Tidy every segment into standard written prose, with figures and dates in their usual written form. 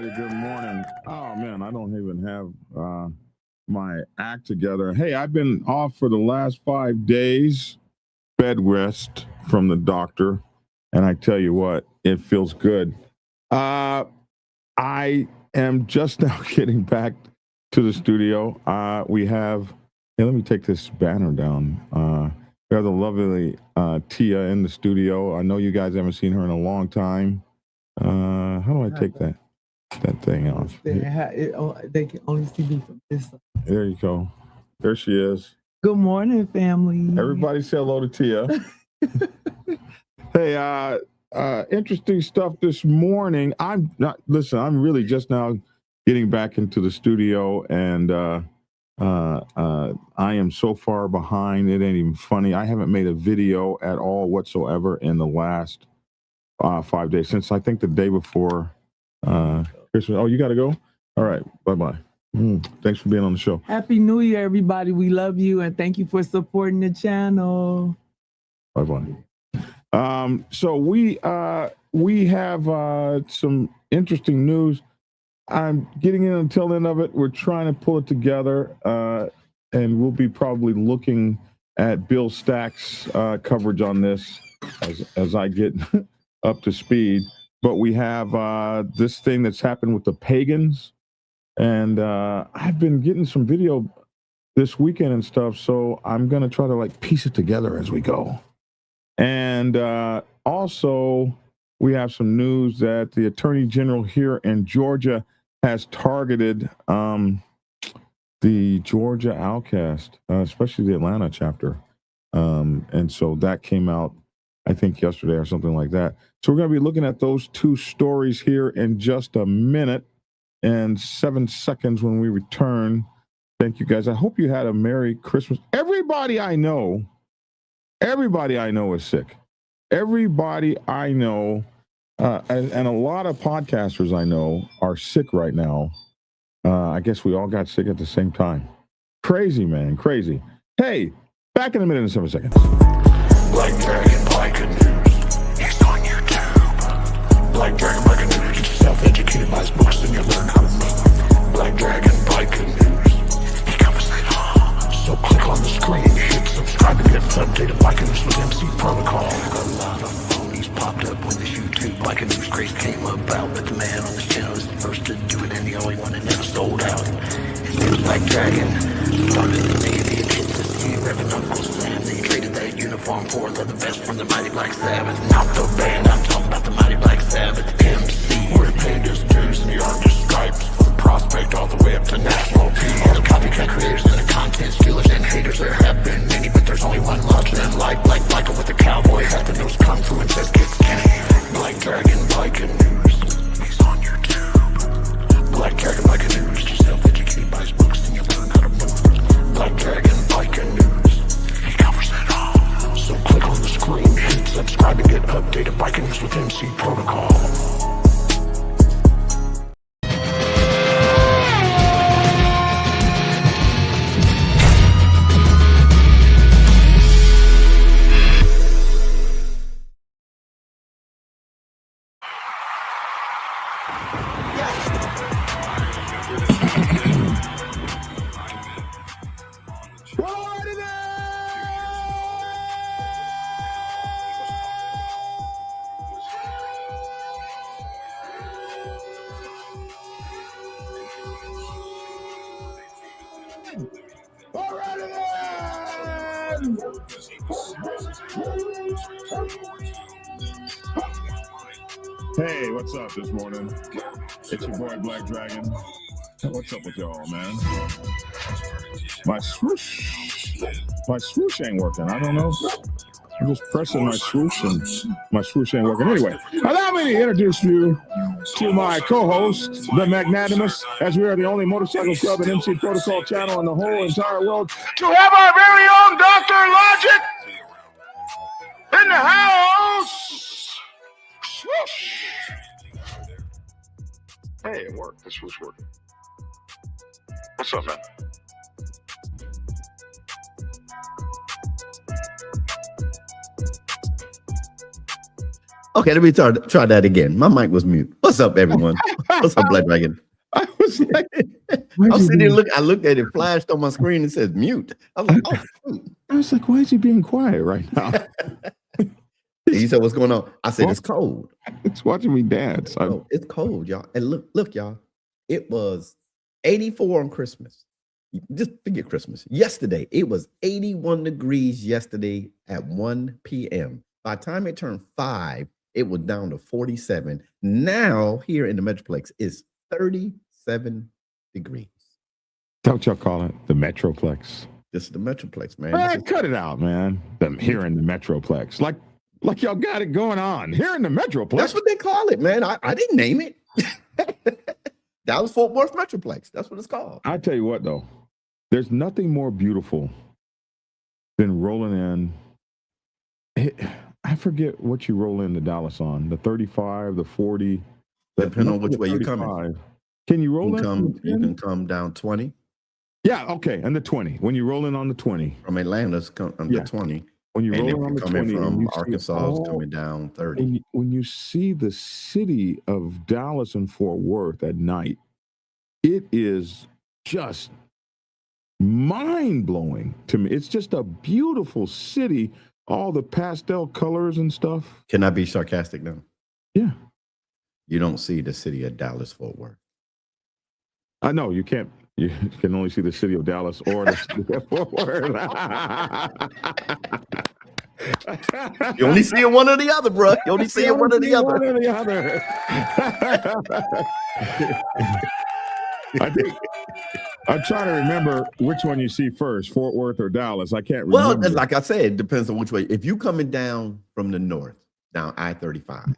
everybody. Good morning. Oh, man, I don't even have my act together. Hey, I've been off for the last 5 days, bed rest from the doctor, and I tell you what, it feels good. I am just now getting back to the studio. We have, let me take this banner down. We have the lovely Tia in the studio. I know you guys haven't seen her in a long time. How do I take that thing off? They can only see me from this side. There you go. There she is. Good morning, family. Everybody say hello to Tia. Hey, interesting stuff this morning. I'm really just now getting back into the studio, and I am so far behind. It ain't even funny. I haven't made a video at all whatsoever in the last 5 days, since I think the day before Christmas. Oh, you got to go? All right. Bye-bye. Thanks for being on the show. Happy New Year, everybody. We love you, and thank you for supporting the channel. Bye-bye. So we have some interesting news. I'm getting in on the tail end of it. We're trying to pull it together, and we'll be probably looking at Bill Stack's coverage on this as I get up to speed. But we have this thing that's happened with the Pagans, and I've been getting some video this weekend and stuff, so I'm going to try to piece it together as we go. And also, we have some news that the Attorney General here in Georgia has targeted the Georgia Outcast, especially the Atlanta chapter. And so that came out, I think, yesterday or something like that. So we're going to be looking at those two stories here in just a minute and 7 seconds when we return. Thank you, guys. I hope you had a Merry Christmas. Everybody I know is sick. Everybody I know, and a lot of podcasters I know are sick right now. I guess we all got sick at the same time. Crazy, man. Crazy. Hey, back in a minute and 7 seconds. Black Dragon Biker News. He's on YouTube. Black Dragon Biker News. Get yourself educated by his books and you'll learn how to move. Black Dragon Biker News. He covers it all. So click on the screen, hit subscribe to get updated Biker News with MC Protocol. A lot of phonies popped up when this YouTube Biker News craze came about, but the man on this channel is the first to do it and the only one that never sold out. His name's Black Dragon. Started the Navy and hit the sea, Reverend Uncle Sam. They traded that uniform for the best from the Mighty Black Sabbath. Not the band, I'm talking about the Mighty Black Sabbath. MC, where he paid his dues and he earned his stripes. From prospect all the way up to national peace. All the copycat creators and the content stealers and haters, there have been many, but there's only one larger than life. Like Michael with the cowboy hat that knows kung fu and says kick Kenny. Black Dragon Biker News. He's on YouTube. Black Dragon Biker News. Get yourself educated by his books and you'll learn how to move. Black Dragon Biker News. He covers it all. So click on the screen, hit subscribe and get updated Biker News with MC Protocol. Hey, what's up this morning? It's your boy Black Dragon. What's up with y'all, man? My swoosh ain't working. I don't know. I'm just pressing my swoosh and my swoosh ain't working. Anyway, allow me to introduce you to my co-host, the Magnanimous, as we are the only motorcycle club and MC Protocol channel in the whole entire world to have our very own Dr. Logic in the house. Swoosh. Hey, it worked. The swoosh working. What's up, man? Okay, let me try that again. My mic was mute. What's up, everyone? What's up, Black Dragon? I was like, I was sitting there I looked at it, flashed on my screen and says mute. I was like, oh, shoot. I was like, why is he being quiet right now? He said, what's going on? I said, it's cold. It's watching me dance. It's cold, y'all. And look, y'all. It was 84 on Christmas. Just forget Christmas. Yesterday, it was 81 degrees yesterday at 1 p.m. By the time it turned 5, it was down to 47. Now, here in the Metroplex, it's 37 degrees. Don't y'all call it the Metroplex? This is the Metroplex, man. Man, cut it out, man. Them here in the Metroplex. Like y'all got it going on. Here in the Metroplex. That's what they call it, man. I didn't name it. Dallas-Fort Worth Metroplex. That's what it's called. I tell you what, though. There's nothing more beautiful than rolling in. I forget what you roll into Dallas on. The 35, the 40. Depending on which way you're coming. Can you roll in? You can come down 20. Yeah, okay. And the 20. When you roll in on the 20. From Atlanta's come the 20. When you roll in on the 20. From Arkansas is coming down 30. When you see the city of Dallas and Fort Worth at night, it is just mind-blowing to me. It's just a beautiful city. All the pastel colors and stuff. Can I be sarcastic now? Yeah. You don't see the city of Dallas-Fort Worth. I know you can't. You can only see the city of Dallas or the city of Fort Worth. You only see it one or the other, bro. You only see it one or the other. One or the other. I think I'm trying to remember which one you see first, Fort Worth or Dallas. I can't remember. Well, like I said, it depends on which way. If you coming down from the north, down I-35,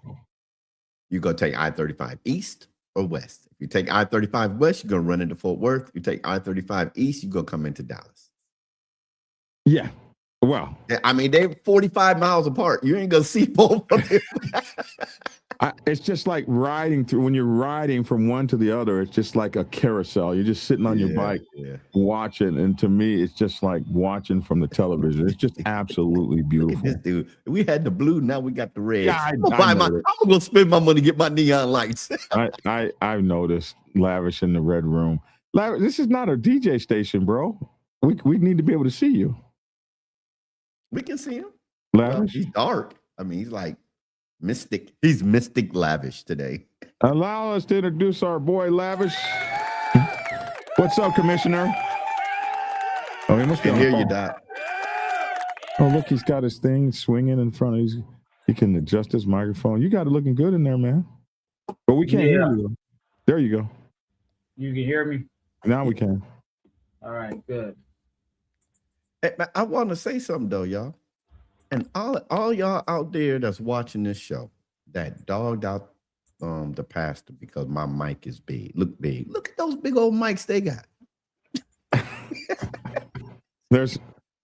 you go take I-35 east or west. If you take I-35 west, you're going to run into Fort Worth. You take I-35 east, you're going to come into Dallas. Yeah. Well, I mean, they're 45 miles apart. You ain't going to see both of them. It's just like riding through. When you're riding from one to the other, it's just like a carousel. You're just sitting on your bike watching. And to me, it's just like watching from the television. It's just absolutely beautiful. This dude, we had the blue, now we got the red. Yeah, I'm going to spend my money to get my neon lights. I've noticed Lavish in the red room. Lavish, this is not a DJ station, bro. We need to be able to see you. We can see him. Lavish? Well, he's dark. I mean, he's like mystic. He's mystic Lavish today. Allow us to introduce our boy Lavish. What's up, Commissioner? Oh, he must be I can hear you, Doc. Oh, look, he's got his thing swinging in front of him. He can adjust his microphone. You got it looking good in there, man. But we can't hear you. There you go. You can hear me? Now we can. All right, good. Hey, I want to say something, though, y'all. And all y'all out there that's watching this show that dogged out the pastor because my mic is big. Look big. Look at those big old mics they got.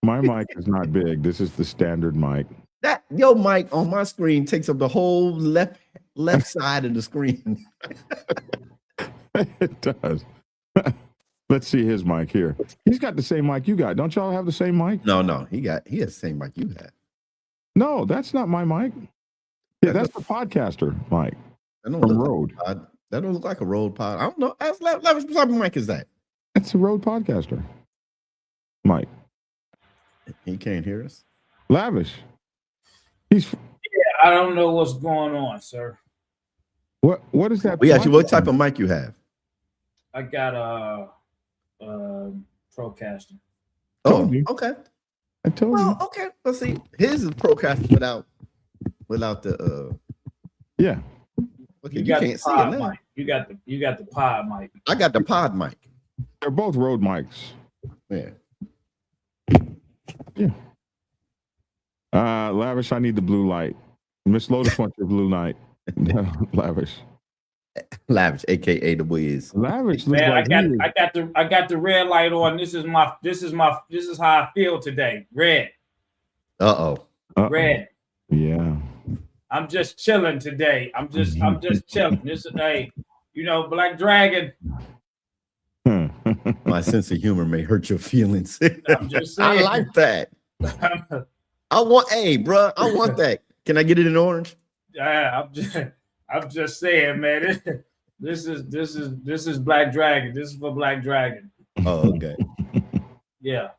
My mic is not big. This is the standard mic. That your mic on my screen takes up the whole left side of the screen. It does. Let's see his mic here. He's got the same mic you got. Don't y'all have the same mic? No. He has the same mic you have. No, that's not my mic. Yeah, that's the podcaster mic from Rode. That don't look like a Rode pod. I don't know. Ask Lavish, what type of mic is that? That's a Rode podcaster mic. He can't hear us. Lavish. Yeah, I don't know what's going on, sir. What is that? We asked you what type of mic you have. I got a Procaster. Oh, okay. I told you. Okay. Let's see. His is Procaster without the Yeah. Okay, you can't see it now. Mic. You got the pod mic. I got the pod mic. They're both Rode mics. Yeah. Yeah. Lavish, I need the blue light. Miss Lotus wants your blue light. Lavish, aka the Wiz. Lavish. Man, like I got the red light on. This is how I feel today. Red. Red. Yeah. I'm just chilling today. I'm just chilling. This is Black Dragon. My sense of humor may hurt your feelings. I'm just saying. I like that. I want that. Can I get it in orange? I'm just saying, man. This is Black Dragon. This is for Black Dragon. Oh, okay. Yeah,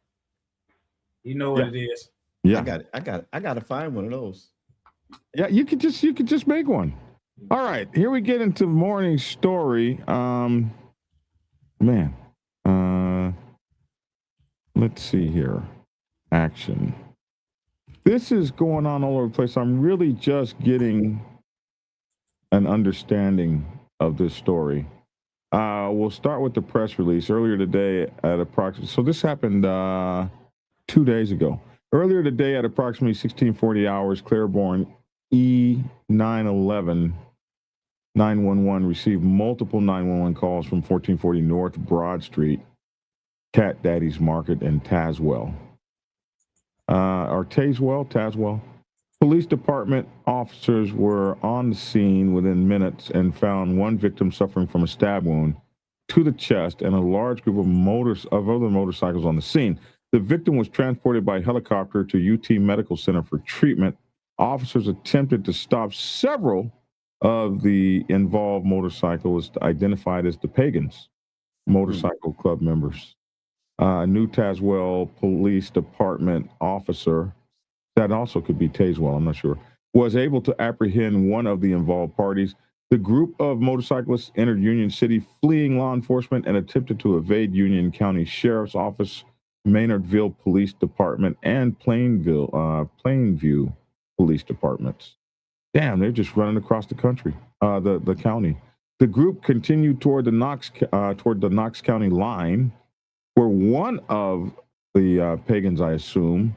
you know what it is. Yeah, I got to find one of those. yeah. You could just make one. All right, here we get into morning story. Man, let's see here. Action. This is going on all over the place. I'm really just getting an understanding of this story. We'll start with the press release earlier today at approximately. So this happened 2 days ago. Earlier today at approximately 1640 hours, Claiborne E-911 911 received multiple 911 calls from 1440 North Broad Street, Catdaddy's Market in Tazewell. Tazewell. Police department officers were on the scene within minutes and found one victim suffering from a stab wound to the chest and a large group of other motorcycles on the scene. The victim was transported by helicopter to UT Medical Center for treatment. Officers attempted to stop several of the involved motorcyclists identified as the Pagan's Motorcycle Club members. New Tazewell Police Department officer, that also could be Tazewell, I'm not sure, was able to apprehend one of the involved parties. The group of motorcyclists entered Union City, fleeing law enforcement, and attempted to evade Union County Sheriff's Office, Maynardville Police Department, and Plainview Police Departments. Damn, they're just running across the country, the county. The group continued toward the Knox County line, where one of the Pagans, I assume,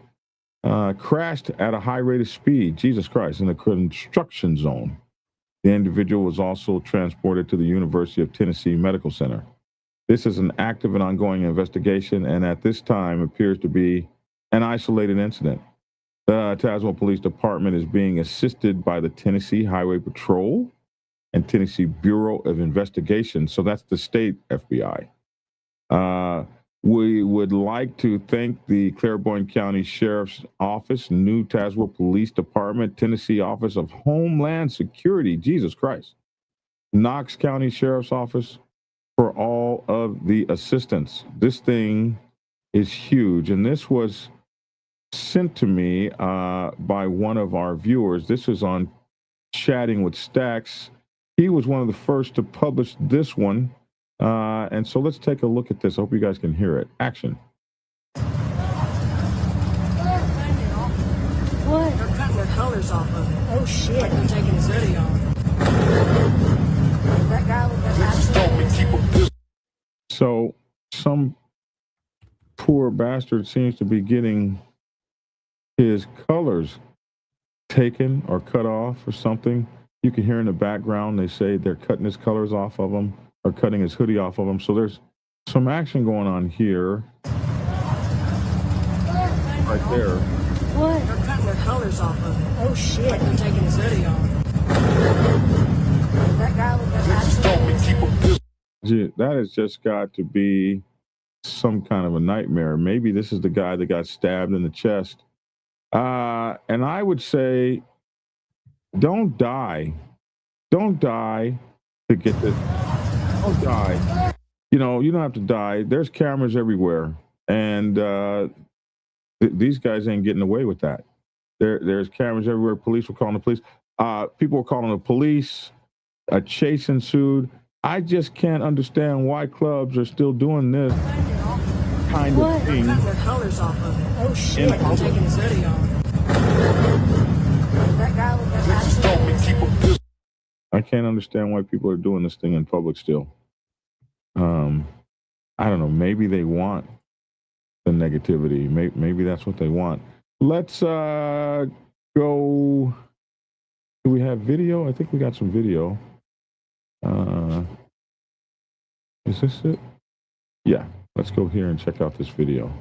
crashed at a high rate of speed, Jesus Christ, in a construction zone. The individual was also transported to the University of Tennessee Medical Center. This is an active and ongoing investigation, and at this time appears to be an isolated incident. The Tazewell Police Department is being assisted by the Tennessee Highway Patrol and Tennessee Bureau of Investigation. So that's the state FBI. We would like to thank the Claiborne County Sheriff's Office, New Tazewell Police Department, Tennessee Office of Homeland Security, Jesus Christ, Knox County Sheriff's Office for all of the assistance. This thing is huge, and this was sent to me by one of our viewers. This was on Chatting with Stacks. He was one of the first to publish this one. And so let's take a look at this. I hope you guys can hear it. Action. What? They're cutting their colors off of it. Oh shit. Like they're taking his hoodie off. That guy with that. So some poor bastard seems to be getting his colors taken or cut off or something. You can hear in the background they say they're cutting his colors off of him or cutting his hoodie off of him. So there's some action going on here. Right there. What? They're cutting their colors off of it. Oh shit. Like they're taking his hoodie off. That guy with that. Gee, that has just got to be some kind of a nightmare. Maybe this is the guy that got stabbed in the chest. And I would say, don't die. Don't die to get this. Don't die. You know, you don't have to die. There's cameras everywhere. And these guys ain't getting away with that. There's cameras everywhere. Police were calling the police. People were calling the police. A chase ensued. I just can't understand why clubs are still doing this kind of thing. They're cutting their colors off of it. Oh shit. They're taking his hoodie off. That guy with that. I can't understand why people are doing this thing in public still. I don't know. Maybe they want the negativity. Maybe that's what they want. Let's go. Do we have video? I think we got some video. Is this it? Yeah. Let's go here and check out this video.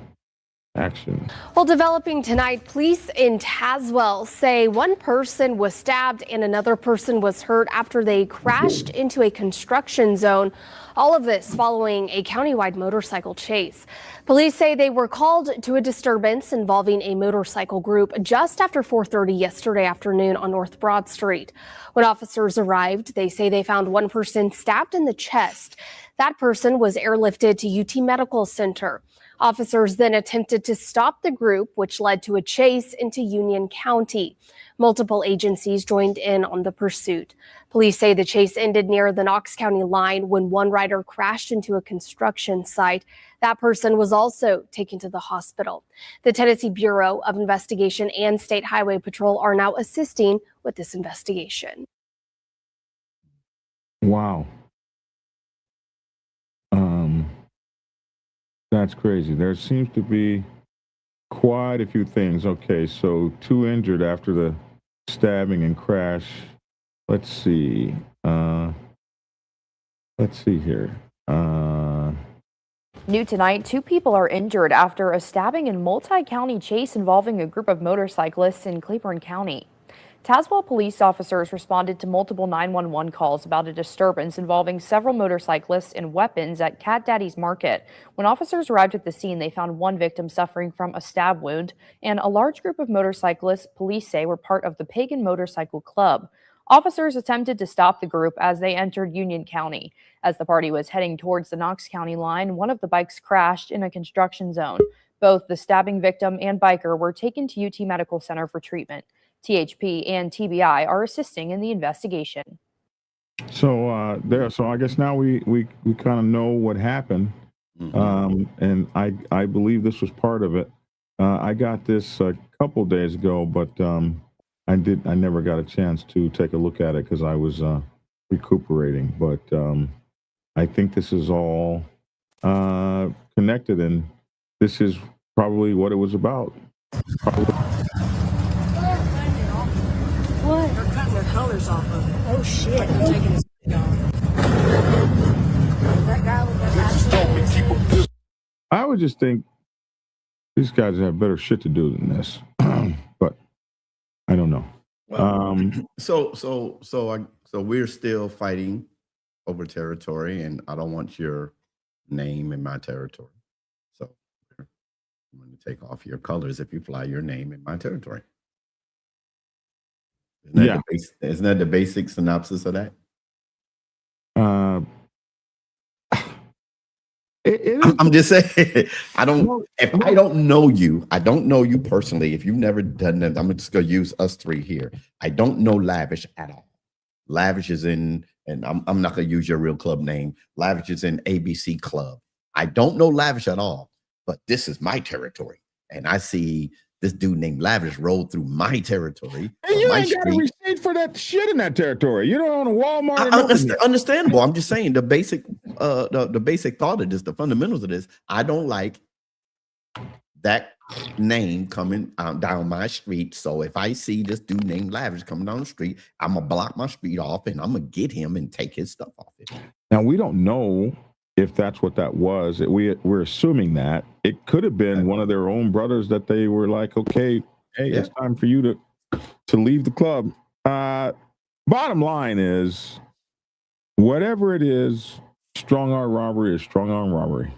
action. Well, developing tonight, police in Tazewell say one person was stabbed and another person was hurt after they crashed into a construction zone. All of this following a countywide motorcycle chase. Police say they were called to a disturbance involving a motorcycle group just after 4:30 yesterday afternoon on North Broad Street. When officers arrived, they say they found one person stabbed in the chest. That person was airlifted to UT Medical Center. Officers then attempted to stop the group, which led to a chase into Union County. Multiple agencies joined in on the pursuit. Police say the chase ended near the Knox County line when one rider crashed into a construction site. That person was also taken to the hospital. The Tennessee Bureau of Investigation and State Highway Patrol are now assisting with this investigation. Wow. That's crazy. There seems to be quite a few things. Okay, so 2 injured after the stabbing and crash. Let's see. Let's see here. New tonight, 2 people are injured after a stabbing and multi-county chase involving a group of motorcyclists in Claiborne County. Tazewell police officers responded to multiple 911 calls about a disturbance involving several motorcyclists and weapons at Catdaddy's Market. When officers arrived at the scene, they found one victim suffering from a stab wound, and a large group of motorcyclists police say were part of the Pagan Motorcycle Club. Officers attempted to stop the group as they entered Union County. As the party was heading towards the Knox County line, one of the bikes crashed in a construction zone. Both the stabbing victim and biker were taken to UT Medical Center for treatment. THP and TBI are assisting in the investigation. So I guess now we kind of know what happened. And I believe this was part of it. I got this a couple days ago, but I never got a chance to take a look at it because I was recuperating. But I think this is all connected, and this is probably what it was about. What? They're cutting their colors off of it. Oh shit, they're taking his off. That guy with that I would just think these guys have better shit to do than this, but I don't know. Well, so we're still fighting over territory, and I don't want your name in my territory. So I'm going to take off your colors if you fly your name in my territory. Isn't that the basic synopsis of that? I'm just saying, if I don't know you personally, if you've never done that, I'm just going to use us three here. I don't know Lavish at all. Lavish is in, and I'm not going to use your real club name. Lavish is in ABC Club. I don't know Lavish at all, but this is my territory. And I see this dude named Lavish rolled through my territory. And you ain't got a receipt for that shit in that territory. You don't own a Walmart. Understandable. I'm just saying the basic thought of this, the fundamentals of this. I don't like that name coming down my street. So if I see this dude named Lavish coming down the street, I'm gonna block my street off and I'm gonna get him and take his stuff off it. Now we don't know if that's what that was. We're assuming that it could have been one of their own brothers that they were like, okay, hey, it's time for you to leave the club. Bottom line is, whatever it is, strong arm robbery is strong arm robbery,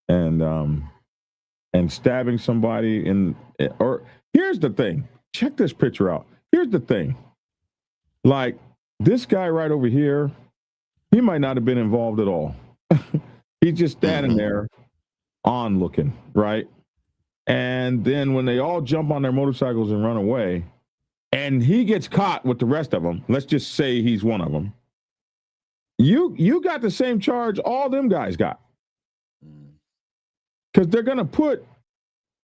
and stabbing somebody or here's the thing. Check this picture out. Here's the thing. Like this guy right over here, he might not have been involved at all. He's just standing there looking, right? And then when they all jump on their motorcycles and run away, and he gets caught with the rest of them, let's just say he's one of them, you got the same charge all them guys got. Because they're going to put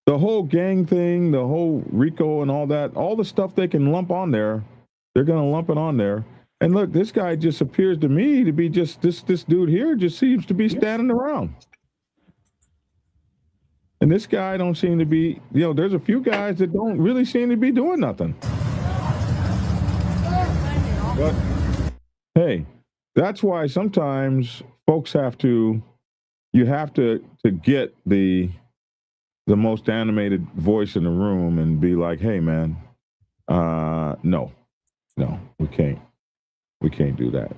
the whole gang thing, the whole RICO and all that, all the stuff they can lump on there, they're going to lump it on there. And look, this guy just appears to me to be just this dude here just seems to be standing around. And this guy don't seem to be, there's a few guys that don't really seem to be doing nothing. But hey, that's why sometimes folks you have to get the the most animated voice in the room and be like, "Hey, man, no, we can't do that."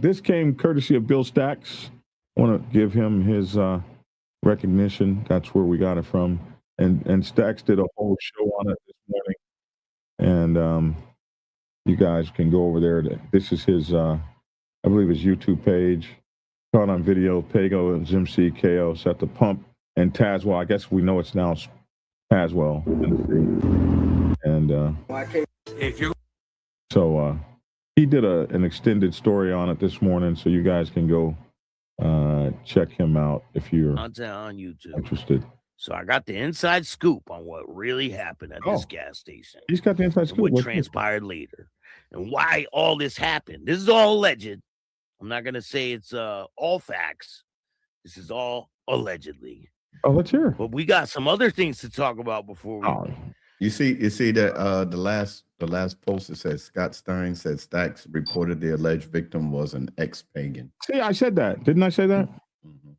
This came courtesy of Bill Stacks. I want to give him his recognition. That's where we got it from. And Stacks did a whole show on it this morning. And you guys can go over there. This is his, I believe, his YouTube page. Caught on video, Pago and Zimc, KO, Set the Pump, and Tazewell. I guess we know it's now Tazewell. And If you so he did an extended story on it this morning, so you guys can go check him out if you're on YouTube interested. So I got the inside scoop on what really happened at this gas station. He's got the inside scoop. What transpired later and why all this happened. This is all alleged. I'm not going to say it's all facts. This is all allegedly. Oh, let's hear. But we got some other things to talk about before we. You see that the last post that says Scott Stein said Stacks reported the alleged victim was an ex-pagan. See, I said that. Didn't I say that? Mm-hmm.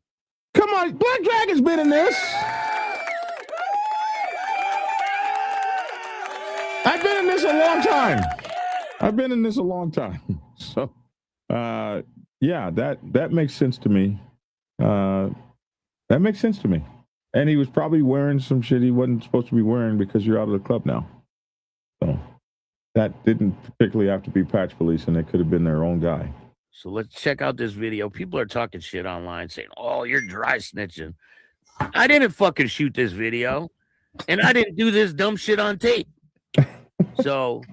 Come on, Black Dragon's been in this. I've been in this a long time. So, yeah, that makes sense to me. That makes sense to me. And he was probably wearing some shit he wasn't supposed to be wearing because you're out of the club now. So that didn't particularly have to be patch police, and it could have been their own guy. So let's check out this video. People are talking shit online saying, "Oh, you're dry snitching." I didn't fucking shoot this video, and I didn't do this dumb shit on tape. So,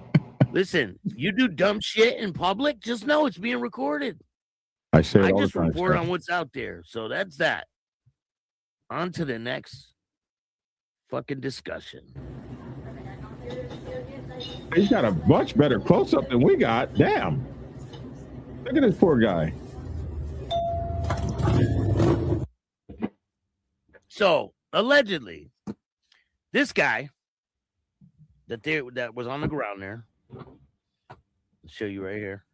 listen, you do dumb shit in public, just know it's being recorded. I say it I all just the time, report Scott. on what's out there. So that's that. On to the next fucking discussion. He's got a much better close-up than we got. Damn. Look at this poor guy. So, allegedly, this guy that was on the ground there, I'll show you right here.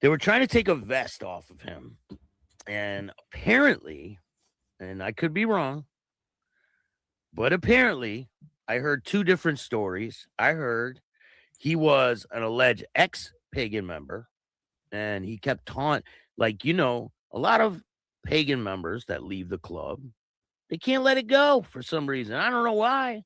They were trying to take a vest off of him. And apparently, and I could be wrong, but apparently I heard two different stories. I heard he was an alleged ex-pagan member, and he kept taunting, like, you know, a lot of pagan members that leave the club, they can't let it go for some reason. I don't know why.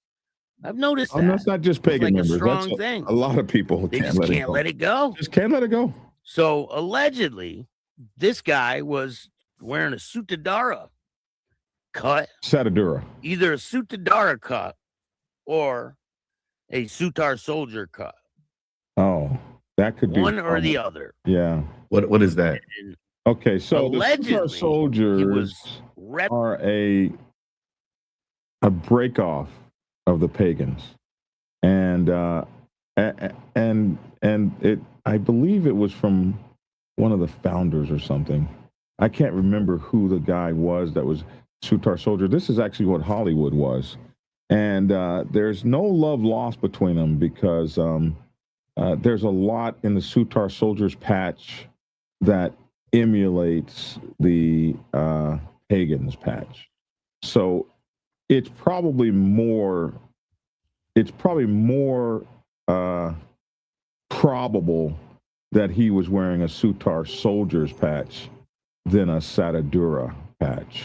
I've noticed that. That's not just pagan like members. A strong That's thing. A lot of people They can't just let can't it go. let it go. Just can't let it go. So allegedly, this guy was wearing a Sutadara cut. Satadura. Either a Sutadara cut or a Sutar soldier cut. Oh, that could be one or the other. Yeah. What is that? And okay, so allegedly, the Sutar soldiers are a break off of the pagans, and it, I believe it was from one of the founders or something. I can't remember who the guy was that was Sutar soldier. This is actually what Hollywood was, and there's no love lost between them because there's a lot in the Sutar soldiers patch that emulates the pagans patch. So it's probably more probable that he was wearing a Sutar soldiers patch than a Satadura patch.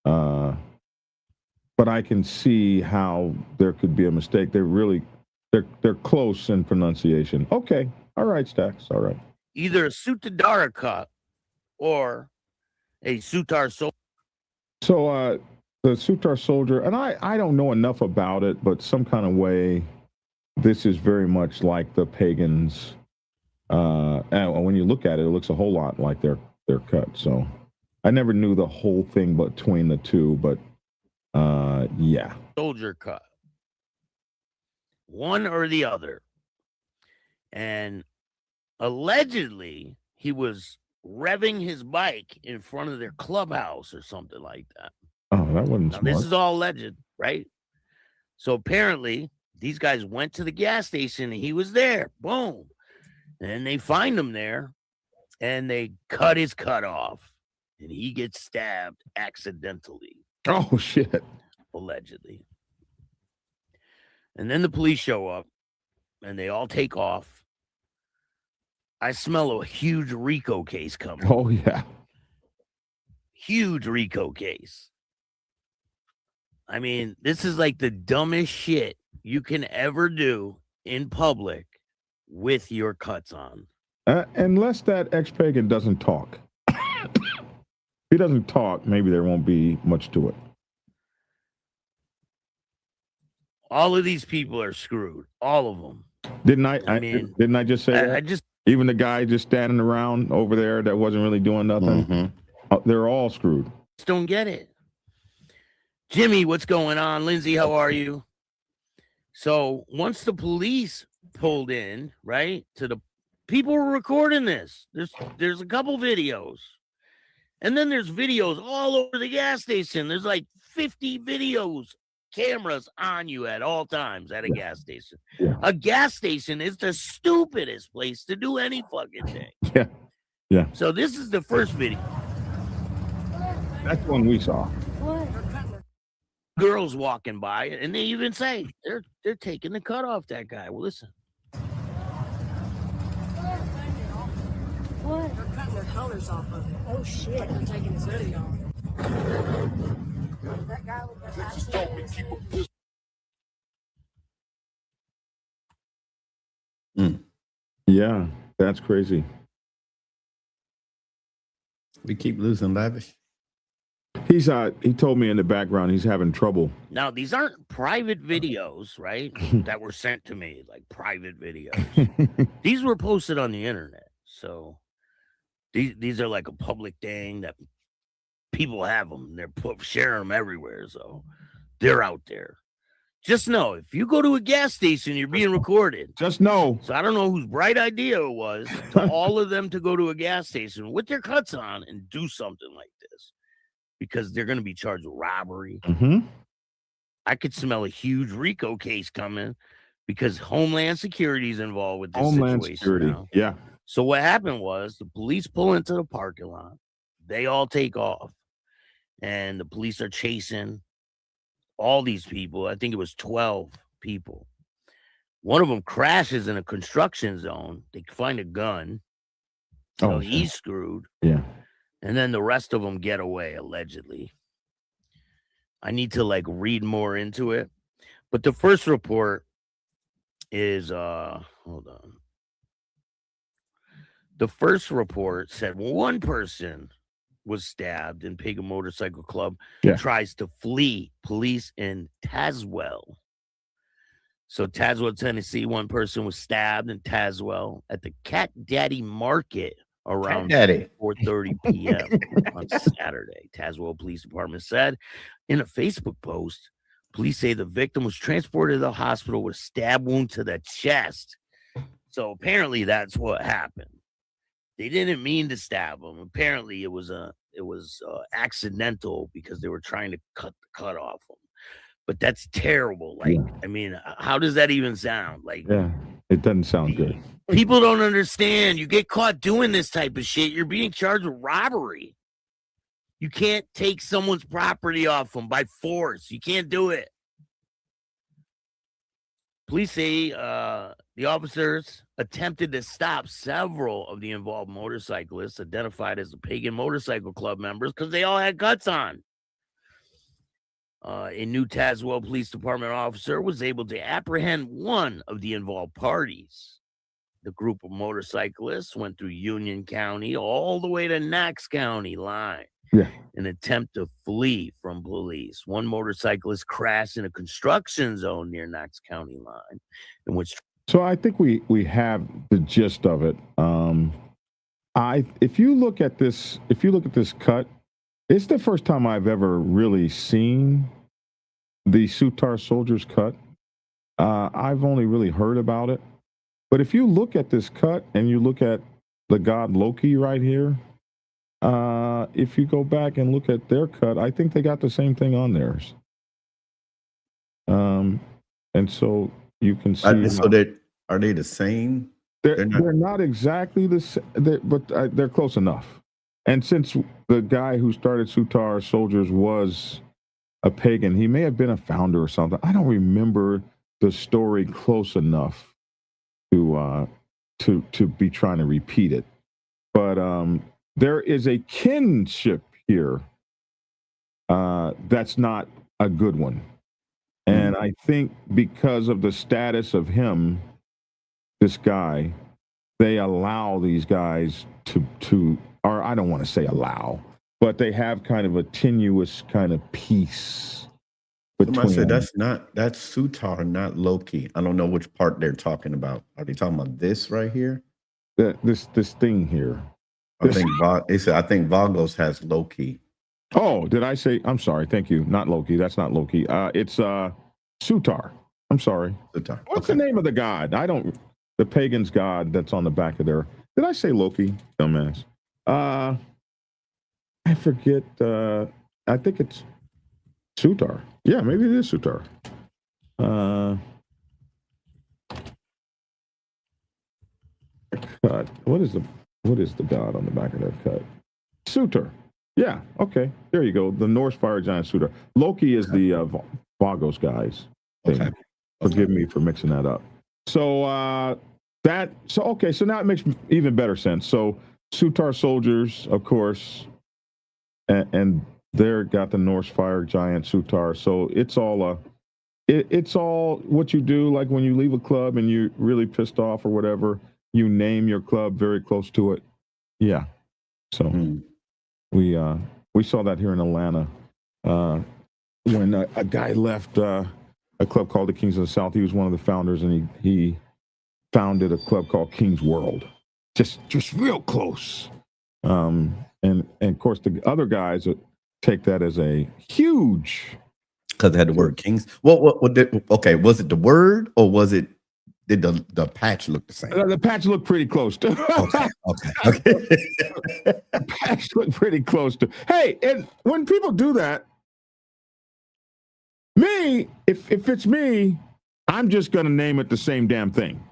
But I can see how there could be a mistake. They're close in pronunciation. Okay. All right, Stacks. All right. Either a Sutadara cut or a Sutar soldier. So the Sutar soldier, and I don't know enough about it, but some kind of way, this is very much like the pagans. And when you look at it, it looks a whole lot like their cut. So I never knew the whole thing between the two, but yeah. Soldier cut. One or the other. And allegedly, he was revving his bike in front of their clubhouse or something like that. Oh, that wasn't now, smart. this is all alleged, right? So apparently, these guys went to the gas station and he was there. Boom. And they find him there and they cut his cut off and he gets stabbed accidentally. Oh shit. Allegedly. And then the police show up and they all take off. I smell a huge RICO case coming. Oh yeah. Huge RICO case. I mean, this is like the dumbest shit you can ever do in public with your cuts on. Unless that ex-pagan doesn't talk. If he doesn't talk, maybe there won't be much to it. All of these people are screwed. All of them. Didn't I just say that? I just Even the guy just standing around over there that wasn't really doing nothing. They're all screwed. don't get it. Jimmy, what's going on? Lindsay, how are you? So once the police pulled in, right, to the people were recording this. There's a couple videos. And then there's videos all over the gas station. There's like 50 videos, cameras on you at all times at a gas station. Yeah. A gas station is the stupidest place to do any fucking thing. Yeah. Yeah. So this is the first video. That's the one we saw. Girls walking by, and they even say they're taking the cut off that guy. Well, listen. What? They're cutting their colors off of it. Oh shit, they're taking his hoodie off. That guy with the Yeah, that's crazy. We keep losing Lavish. He's he told me in the background he's having trouble. Now, these aren't private videos, right? That were sent to me, like private videos. These were posted on the internet. So these are like a public thing that people have them. They're share them everywhere. So they're out there. Just know, if you go to a gas station, you're being recorded. Just know. So I don't know whose bright idea it was to all of them to go to a gas station with their cuts on and do something like this, because they're going to be charged with robbery. I could smell a huge RICO case coming because Homeland Security is involved with this Homeland situation Security. now. Yeah. So what happened was the police pull into the parking lot. They all take off. And the police are chasing all these people. I think it was 12 people. One of them crashes in a construction zone. They find a gun. So he's screwed. Yeah. And then the rest of them get away, allegedly. I need to read more into it. But the first report is hold on. The first report said one person was stabbed in Pagan Motorcycle Club, tries to flee police in Tazewell. So Tazewell, Tennessee, one person was stabbed in Tazewell at the Catdaddy market around 4:30 p.m. on Saturday. Tazewell Police Department said in a Facebook post, police say the victim was transported to the hospital with a stab wound to the chest. So apparently that's what happened. They didn't mean to stab him. Apparently it was accidental because they were trying to cut off him. But that's terrible. I mean, how does that even sound? Yeah, it doesn't sound good. People don't understand. You get caught doing this type of shit, you're being charged with robbery. You can't take someone's property off them by force. You can't do it. Police say the officers attempted to stop several of the involved motorcyclists identified as the Pagan Motorcycle Club members because they all had guts on. A new Tazewell Police Department officer was able to apprehend one of the involved parties. The group of motorcyclists went through Union County all the way to Knox County line in an attempt to flee from police. One motorcyclist crashed in a construction zone near Knox County line, in which. So I think we have the gist of it. If you look at this cut, it's the first time I've ever really seen the Sutar soldiers cut. I've only really heard about it. But if you look at this cut and you look at the god Loki right here, if you go back and look at their cut, I think they got the same thing on theirs. And so you can see. Are they the same? They're not exactly the same, but they're close enough. And since the guy who started Sutar Soldiers was a Pagan. He may have been a founder or something. I don't remember the story close enough to be trying to repeat it. But there is a kinship here that's not a good one. And I think because of the status of him, this guy, they allow these guys to, or I don't want to say allow, but they have kind of a tenuous kind of peace. Somebody said that's Sutar, not Loki. I don't know which part they're talking about. Are they talking about this right here? This thing here. I think Vagos has Loki. Oh, did I say? I'm sorry. Thank you. Not Loki. That's not Loki. It's Sutar. I'm sorry. Sutar. What's the name of the god? The pagan's god that's on the back of there. Did I say Loki? Dumbass. I forget. I think it's Sutar. Yeah, maybe it is Sutar. Cut. What is the god on the back of that cut? Sutar. Yeah. Okay. There you go. The Norse fire giant Sutar. Loki is the Vagos guys. Okay. Forgive me for mixing that up. So so now it makes even better sense. So Sutar soldiers, of course, and they're got the Norse fire giant Sutar. So it's all it's all what you do. Like when you leave a club and you're really pissed off or whatever, you name your club very close to it. Yeah. So we saw that here in Atlanta when a guy left a club called the Kings of the South. He was one of the founders, and he founded a club called King's World, just real close. And of course the other guys take that as a huge, because it had the word Kings. Okay, was it the word, or did the patch look the same? The patch looked pretty close to. Okay. The patch looked pretty close to. Hey, and when people do that, if it's me, I'm just gonna name it the same damn thing,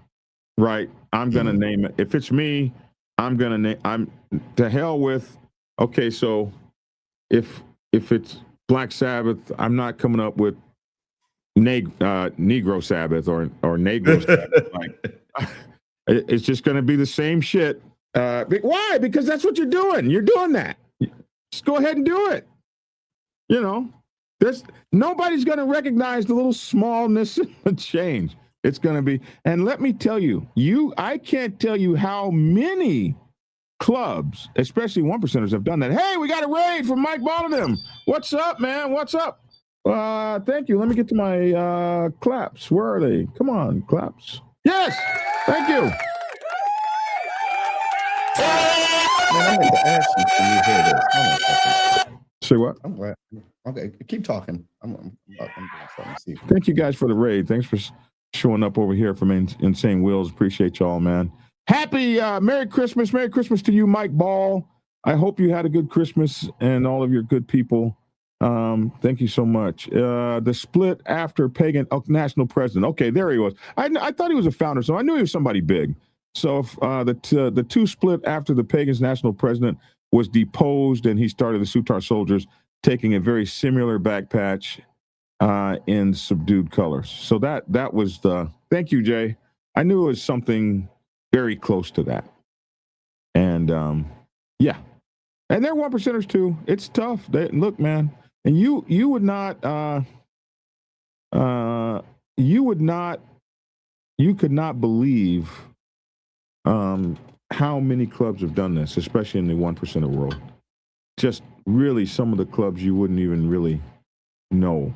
right? I'm gonna name it. If it's me, I'm gonna name. I'm to hell with. Okay, so if it's Black Sabbath, I'm not coming up with Negro Sabbath or Negro Sabbath. Like, it's just going to be the same shit. Why? Because that's what you're doing. You're doing that. Just go ahead and do it. You know, nobody's going to recognize the little smallness of the change. It's going to be, and let me tell you, I can't tell you how many clubs, especially 1%ers, have done that. Hey, we got a raid from Mike Ball and them. What's up, man? What's up? Thank you. Let me get to my claps. Where are they? Come on, claps. Yes, thank you. Man, I meant to ask you, can you hear this? Hold on a second. Say what? I'm glad. Okay, keep talking. I'm doing something. See. Thank you guys for the raid. Thanks for showing up over here from Insane Wheels. Appreciate y'all, man. Happy Merry Christmas. Merry Christmas to you, Mike Ball. I hope you had a good Christmas and all of your good people. Thank you so much. The split after Pagan national president. Okay, there he was. I thought he was a founder, so I knew he was somebody big. So if, the two split after the Pagan's national president was deposed, and he started the Sutar soldiers, taking a very similar back patch in subdued colors. So that was the. Thank you, Jay. I knew it was something very close to that. And yeah, and they're 1%ers too. It's tough. Look, man. And you could not believe how many clubs have done this, especially in the 1%er world. Just really some of the clubs you wouldn't even really know.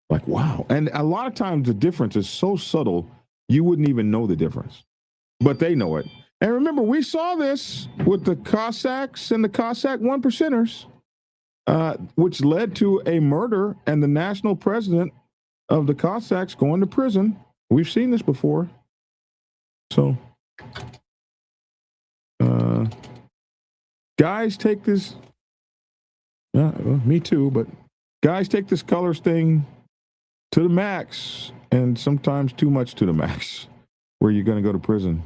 Like, wow. And a lot of times the difference is so subtle, you wouldn't even know the difference. But they know it. And remember, we saw this with the Cossacks and the Cossack 1%ers. Which led to a murder and the national president of the Cossacks going to prison. We've seen this before. So, guys take this. Well, me too, but guys take this colors thing to the max, and sometimes too much to the max, where you're going to go to prison.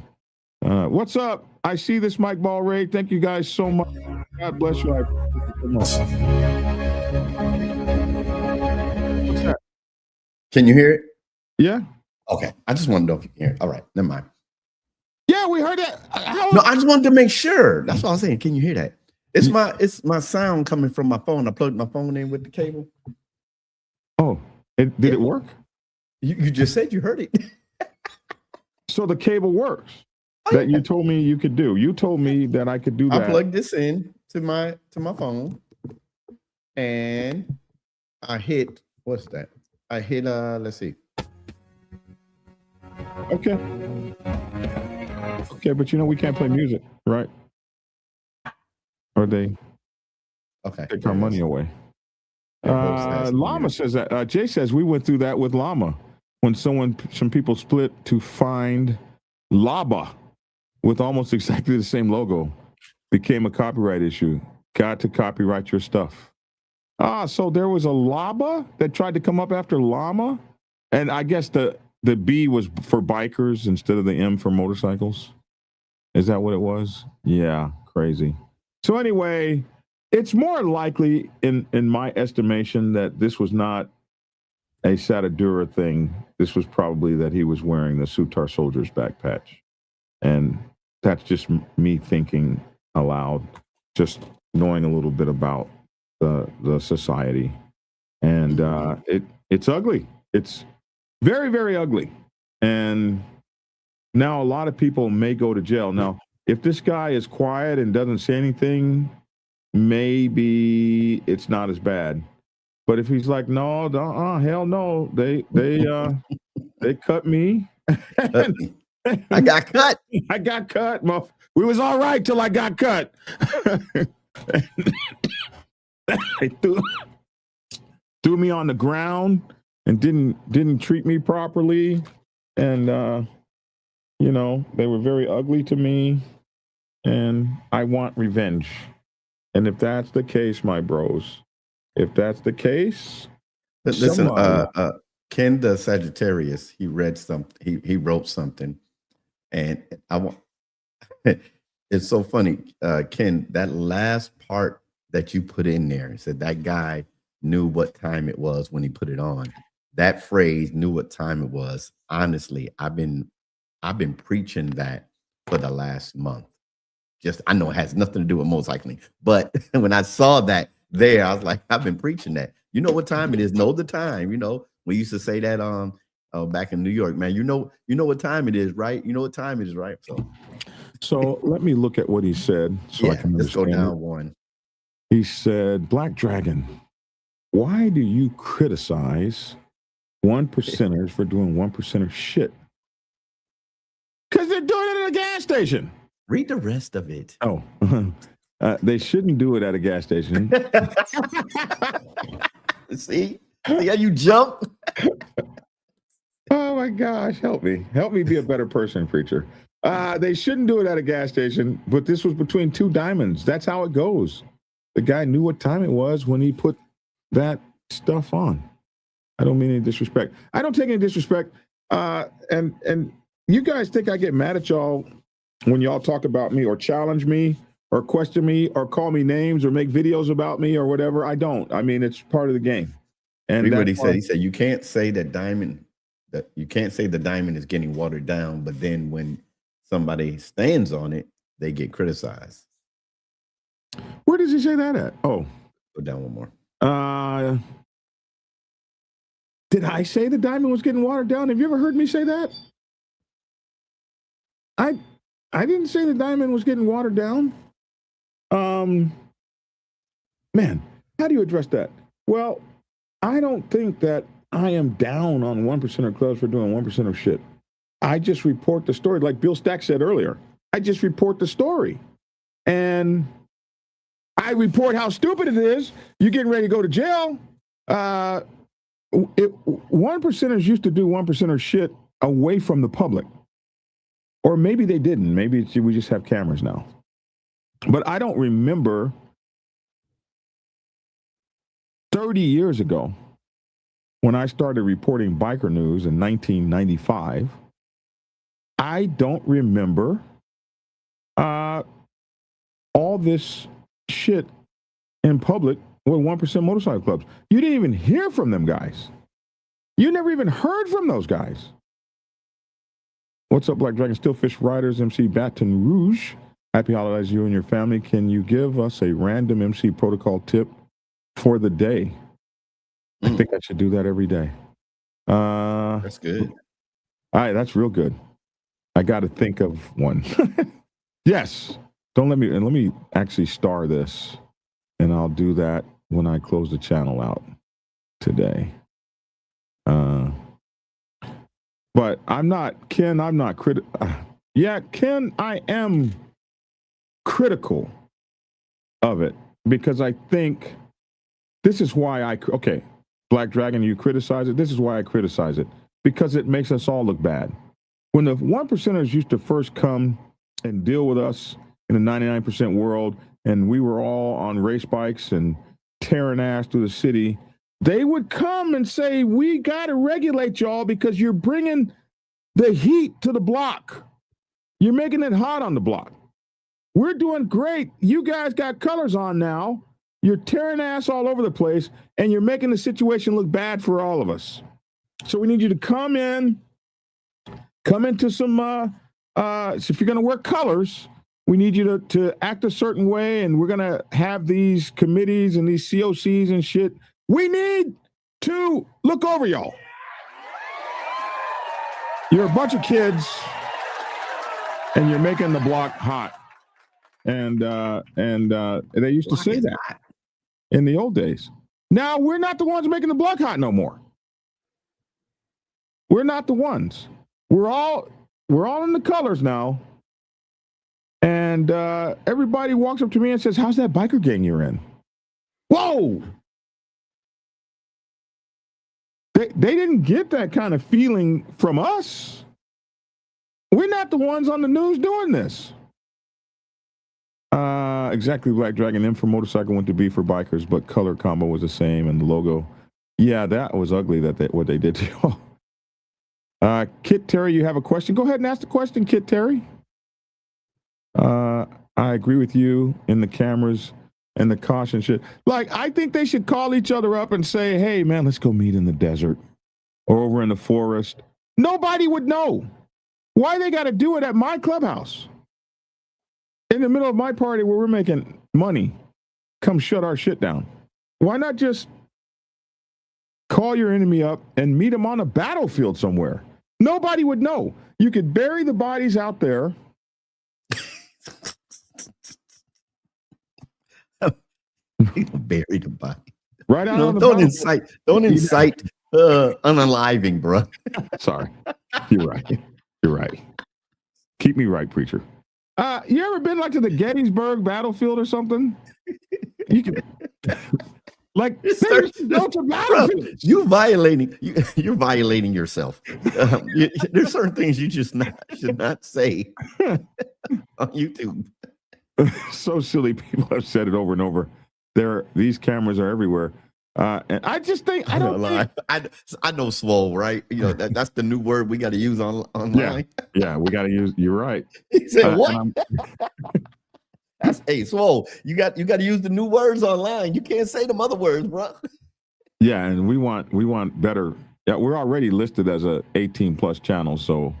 What's up? I see this Mike Ball raid. Thank you guys so much. God bless you. I appreciate you so much. Can you hear it? Yeah. Okay. I just want to know if you can hear it. All right. Never mind. Yeah, we heard that. No, I just wanted to make sure. That's what I was saying. Can you hear that? It's my sound coming from my phone. I plugged my phone in with the cable. Oh, did it work? You just said you heard it. So the cable works. That you told me you could do. You told me that I could do that. I plugged this in to my phone, and I hit what's that? I hit let's see. Okay. Okay, but we can't play music, right? Or they take our money away. Llama says that. Jay says we went through that with Llama when some people split to find Laba with almost exactly the same logo. Became a copyright issue. Got to copyright your stuff. So there was a Laba that tried to come up after Llama, and I guess the B was for bikers instead of the M for motorcycles. Is that what it was? Yeah, crazy. So anyway, it's more likely in my estimation that this was not a Satadura thing. This was probably that he was wearing the Sutar soldier's back patch. And that's just me thinking aloud, just knowing a little bit about the society. And it's ugly. It's very, very ugly. And now a lot of people may go to jail. Now, if this guy is quiet and doesn't say anything, maybe it's not as bad. But if he's like, no, hell no, they cut me. I got cut. I got cut. Well, we was all right till I got cut. They threw me on the ground and didn't treat me properly, and they were very ugly to me, and I want revenge. And if that's the case, my bros, if that's the case, listen, Ken the Sagittarius, he read something, he wrote something, and I want. It's so funny, Ken. That last part that you put in there said that guy knew what time it was when he put it on. That phrase, knew what time it was. Honestly, I've been preaching that for the last month. I know it has nothing to do with motorcycling, but when I saw that there, I was like, I've been preaching that. You know what time it is? Know the time. We used to say that back in New York, man. You know what time it is, right? You know what time it is, right? So let me look at what he said. So I can let's go understand down it. one. He said, Black Dragon, why do you criticize 1%ers for doing 1%er shit? Because they're doing it at a gas station. Read the rest of it. Oh, they shouldn't do it at a gas station. See how you jump? Oh my gosh, help me be a better person, preacher. They shouldn't do it at a gas station, but this was between two diamonds. That's how it goes. The guy knew what time it was when he put that stuff on. I don't mean any disrespect. I don't take any disrespect. And you guys think I get mad at y'all when y'all talk about me or challenge me or question me or call me names or make videos about me or whatever. I don't. I mean, it's part of the game. And read what he said. He said, you can't say the diamond is getting watered down, but then when somebody stands on it, they get criticized. Where does he say that at? Oh, go down one more. Did I say the diamond was getting watered down? Have you ever heard me say that? I didn't say the diamond was getting watered down. Man, how do you address that? Well, I don't think that I am down on 1%er clubs for doing 1%er shit. I just report the story. Like Bill Stack said earlier, I just report the story. And I report how stupid it is. You're getting ready to go to jail. 1%ers used to do 1%er shit away from the public. Or maybe they didn't. Maybe we just have cameras now. But I don't remember 30 years ago when I started reporting biker news in 1995. I don't remember all this shit in public with 1% motorcycle clubs. You didn't even hear from them guys. You never even heard from those guys. What's up, Black Dragon? Stillfish Riders, MC Baton Rouge. Happy holidays, you and your family. Can you give us a random MC protocol tip for the day? I think I should do that every day. That's good. All right, that's real good. I got to think of one. Yes. Let me actually star this, and I'll do that when I close the channel out today. But I'm not critical. Yeah, Ken, I am critical of it because I think this is why Black Dragon, you criticize it. This is why I criticize it, because it makes us all look bad. When the 1%ers used to first come and deal with us in the 99% world, and we were all on race bikes and tearing ass through the city, they would come and say, we got to regulate y'all because you're bringing the heat to the block. You're making it hot on the block. We're doing great. You guys got colors on now. You're tearing ass all over the place, and you're making the situation look bad for all of us. So we need you to come into some, so if you're going to wear colors, we need you to act a certain way, and we're going to have these committees and these COCs and shit. We need to look over y'all. You're a bunch of kids, and you're making the block hot. And they used to say that in the old days. Now we're not the ones making the block hot no more. We're not the ones. We're all in the colors now. And everybody walks up to me and says, how's that biker gang you're in? Whoa! They didn't get that kind of feeling from us. We're not the ones on the news doing this. Exactly, Black Dragon. M for motorcycle went to B for bikers, but color combo was the same, and the logo. Yeah, that was ugly. What they did to y'all. Kit Terry, you have a question? Go ahead and ask the question, Kit Terry. I agree with you in the cameras and the caution shit. Like, I think they should call each other up and say, hey, man, let's go meet in the desert or over in the forest. Nobody would know. Why they got to do it at my clubhouse? In the middle of my party where we're making money, come shut our shit down. Why not just call your enemy up and meet them on a battlefield somewhere? Nobody would know. You could bury the bodies out there. Bury the body. Right out on the don't incite unaliving, bro. Sorry. You're right. Keep me right, preacher. You ever been like to the Gettysburg battlefield or something? You can like go to battlefield. You're violating yourself. There's certain things you just should not say on YouTube. So silly. People have said it over and over. These cameras are everywhere. And I just think I know swole, right? You know that's the new word we got to use online. Yeah, we got to use. You're right. He said what? That's swole. You got to use the new words online. You can't say them other words, bro. Yeah, and we want better. Yeah, we're already listed as a 18+ channel, so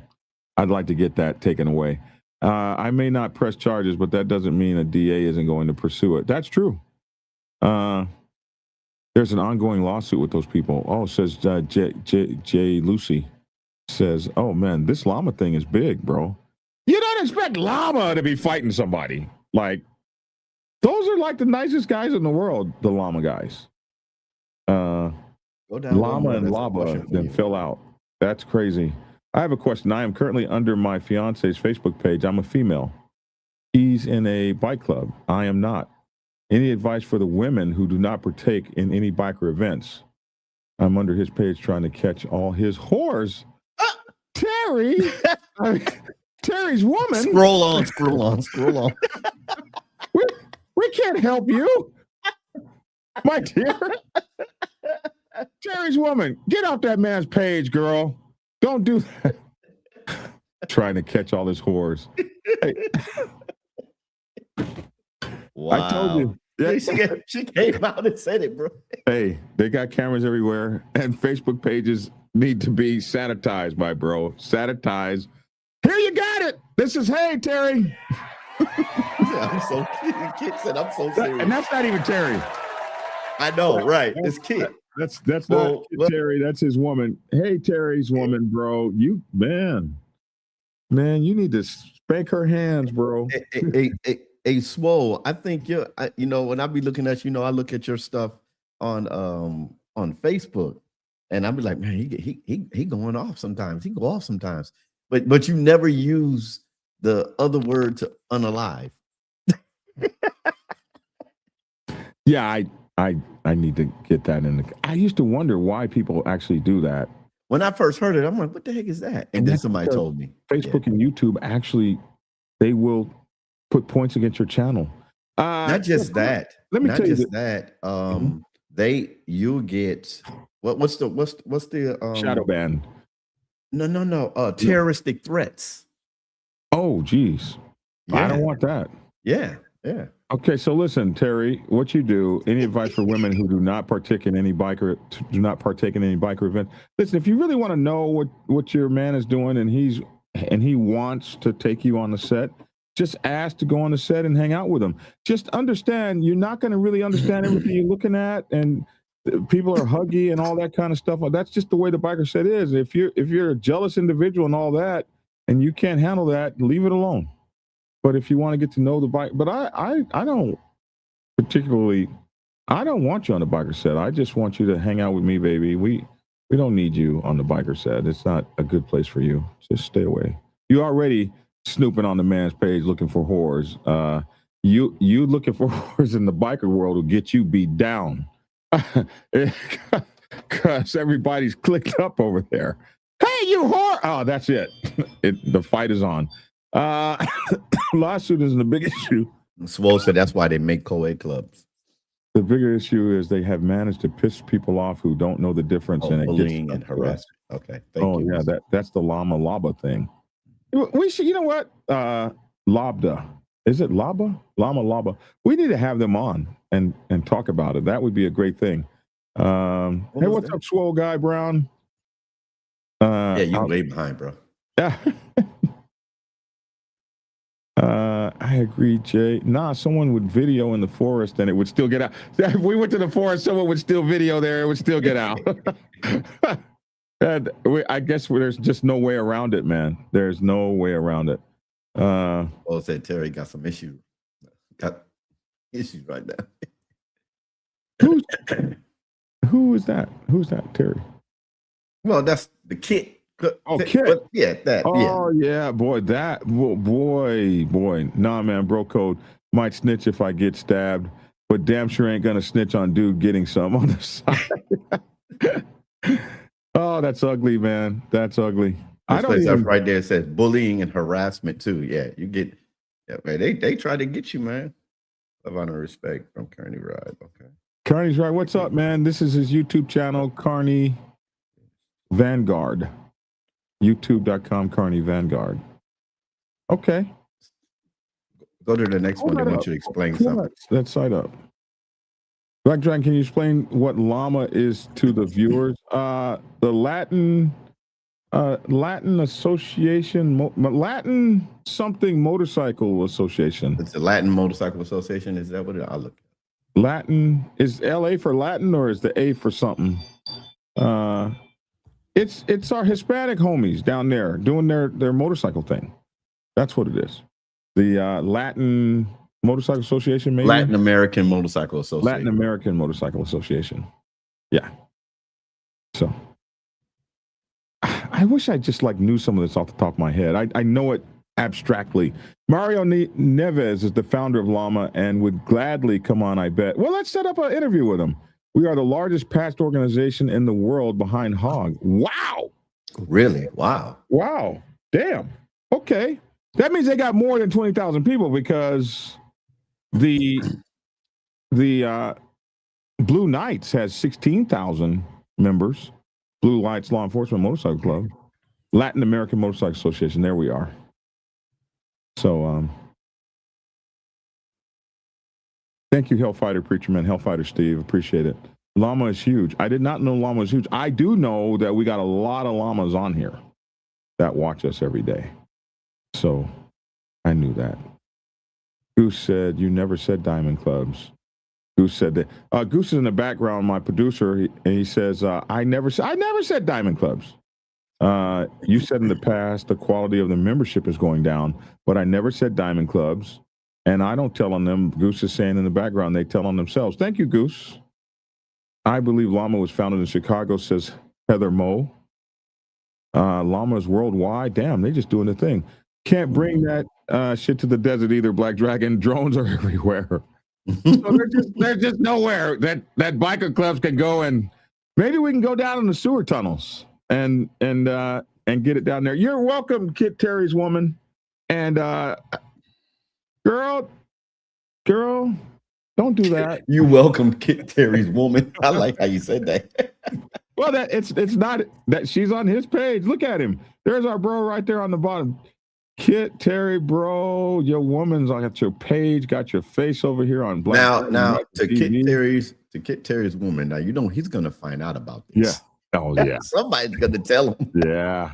I'd like to get that taken away. I may not press charges, but that doesn't mean a DA isn't going to pursue it. That's true. There's an ongoing lawsuit with those people. Oh, says J Lucy says, oh man, this llama thing is big, bro. You don't expect llama to be fighting somebody. Like, those are like the nicest guys in the world, the llama guys. Llama and lava then fill out. That's crazy. I have a question. I am currently under my fiance's Facebook page. I'm a female. He's in a bike club. I am not. Any advice for the women who do not partake in any biker events? I'm under his page trying to catch all his whores. Terry! Terry's woman. Scroll on. We can't help you. My dear. Terry's woman. Get off that man's page, girl. Don't do that. Trying to catch all his whores. Hey. Wow. Yeah. She came out and said it, bro. Hey, they got cameras everywhere, and Facebook pages need to be sanitized, my bro. Sanitize. Here you got it. This is hey Terry. I'm so Kid said I'm so serious. And that's not even Terry. I know, right? It's Kid. That's not Terry. That's his woman. Hey, Terry's woman, bro. You man, you need to spank her hands, bro. Hey, Swole. I think when I be looking at I look at your stuff on Facebook, and I be like, man, he going off sometimes. He go off sometimes. But you never use the other word to unalive. Yeah, I need to get that in the. I used to wonder why people actually do that. When I first heard it, I'm like, what the heck is that? And then somebody told me. Facebook and YouTube actually, they will put points against your channel. Not just that. Let me tell you that. You'll get what's the shadow ban. No. Terroristic threats. Oh, geez. Yeah. I don't want that. Yeah. Okay, so listen, Terry, what you do, any advice for women who do not partake in any biker event? Listen, if you really want to know what your man is doing and he wants to take you on the set, just ask to go on the set and hang out with him. Just understand, you're not going to really understand everything you're looking at, and people are huggy and all that kind of stuff. That's just the way the biker set is. If you're a jealous individual and all that, and you can't handle that, leave it alone. But if you want to get to know the bike, but I don't particularly, I don't want you on the biker set. I just want you to hang out with me, baby. We don't need you on the biker set. It's not a good place for you. Just stay away. You already snooping on the man's page looking for whores. You looking for whores in the biker world will get you beat down. Because everybody's clicked up over there. Hey, you whore! Oh, that's it. The fight is on. Lawsuit isn't the big issue. Swole said that's why they make co-ed clubs. The bigger issue is they have managed to piss people off who don't know the difference. And bullying and harassment. Okay. Thank you. Yeah, that's the llama laba thing. We should, you know what? Labda. Is it laba? Llama laba. We need to have them on and talk about it. That would be a great thing. Hey, what's up, Swole Guy Brown? Yeah, you're way behind, bro. Yeah. I agree, Jay. Nah, someone would video in the forest and it would still get out. If we went to the forest, someone would still video there. It would still get out. And I guess there's just no way around it, man. There's no way around it. Said Terry got some issues. Got issues right now. Who is that? Who's that, Terry? Well, that's the kid. Oh, kid. Yeah, that. Oh, yeah, boy. That boy. Nah, man, bro code might snitch if I get stabbed, but damn sure ain't gonna snitch on dude getting some on the side. Oh, that's ugly, man. That's ugly. Right there. It says bullying and harassment too. Yeah, you get. Yeah, man. They try to get you, man. Love, honor, respect from Carney Ride. Okay. Carney's right. What's up, man? This is his YouTube channel, Carney Vanguard. YouTube.com, Carney Vanguard. Okay. Go to the next one. They want you to explain something. That side up. Black Dragon, can you explain what llama is to the viewers? The Latin Association, Latin something motorcycle association. It's the Latin Motorcycle Association. Is that what I'll look at? Latin is LA for Latin, or is the A for something? It's our Hispanic homies down there doing their motorcycle thing. That's what it is. The Latin Motorcycle Association, maybe? Latin American Motorcycle Association. Latin American Motorcycle Association. Yeah. So I wish I just knew some of this off the top of my head. I know it abstractly. Mario Neves is the founder of Llama and would gladly come on, I bet. Well, let's set up an interview with him. We are the largest patched organization in the world behind Hog. Wow. Really? Wow. Wow. Damn. Okay. That means they got more than 20,000 people, because the Blue Knights has 16,000 members. Blue Lights Law Enforcement Motorcycle Club. Latin American Motorcycle Association. There we are. So Thank you, Hellfighter Preacher Man, Hellfighter Steve. Appreciate it. Llama is huge. I did not know llama is huge. I do know that we got a lot of llamas on here that watch us every day. So I knew that. Goose said, you never said diamond clubs. Goose said that. Goose is in the background, my producer, and he says, I never said diamond clubs. You said in the past the quality of the membership is going down, but I never said diamond clubs. And I don't tell on them. Goose is saying in the background, they tell on themselves. Thank you, Goose. I believe llama was founded in Chicago, says Heather Moe. Llamas worldwide. Damn, they just doing the thing. Can't bring that shit to the desert either, Black Dragon. Drones are everywhere. So they're just nowhere that biker clubs can go, and maybe we can go down in the sewer tunnels and get it down there. You're welcome, Kit Terry's woman. And girl, don't do that. You welcome Kit Terry's woman. I like how you said that. Well, that it's not that she's on his page. Look at him. There's our bro right there on the bottom. Kit Terry, bro, your woman's on your page, got your face over here on Black. Now to Kit Terry's woman. Now you know he's gonna find out about this. Yeah. Oh yeah. Somebody's gonna tell him. Yeah.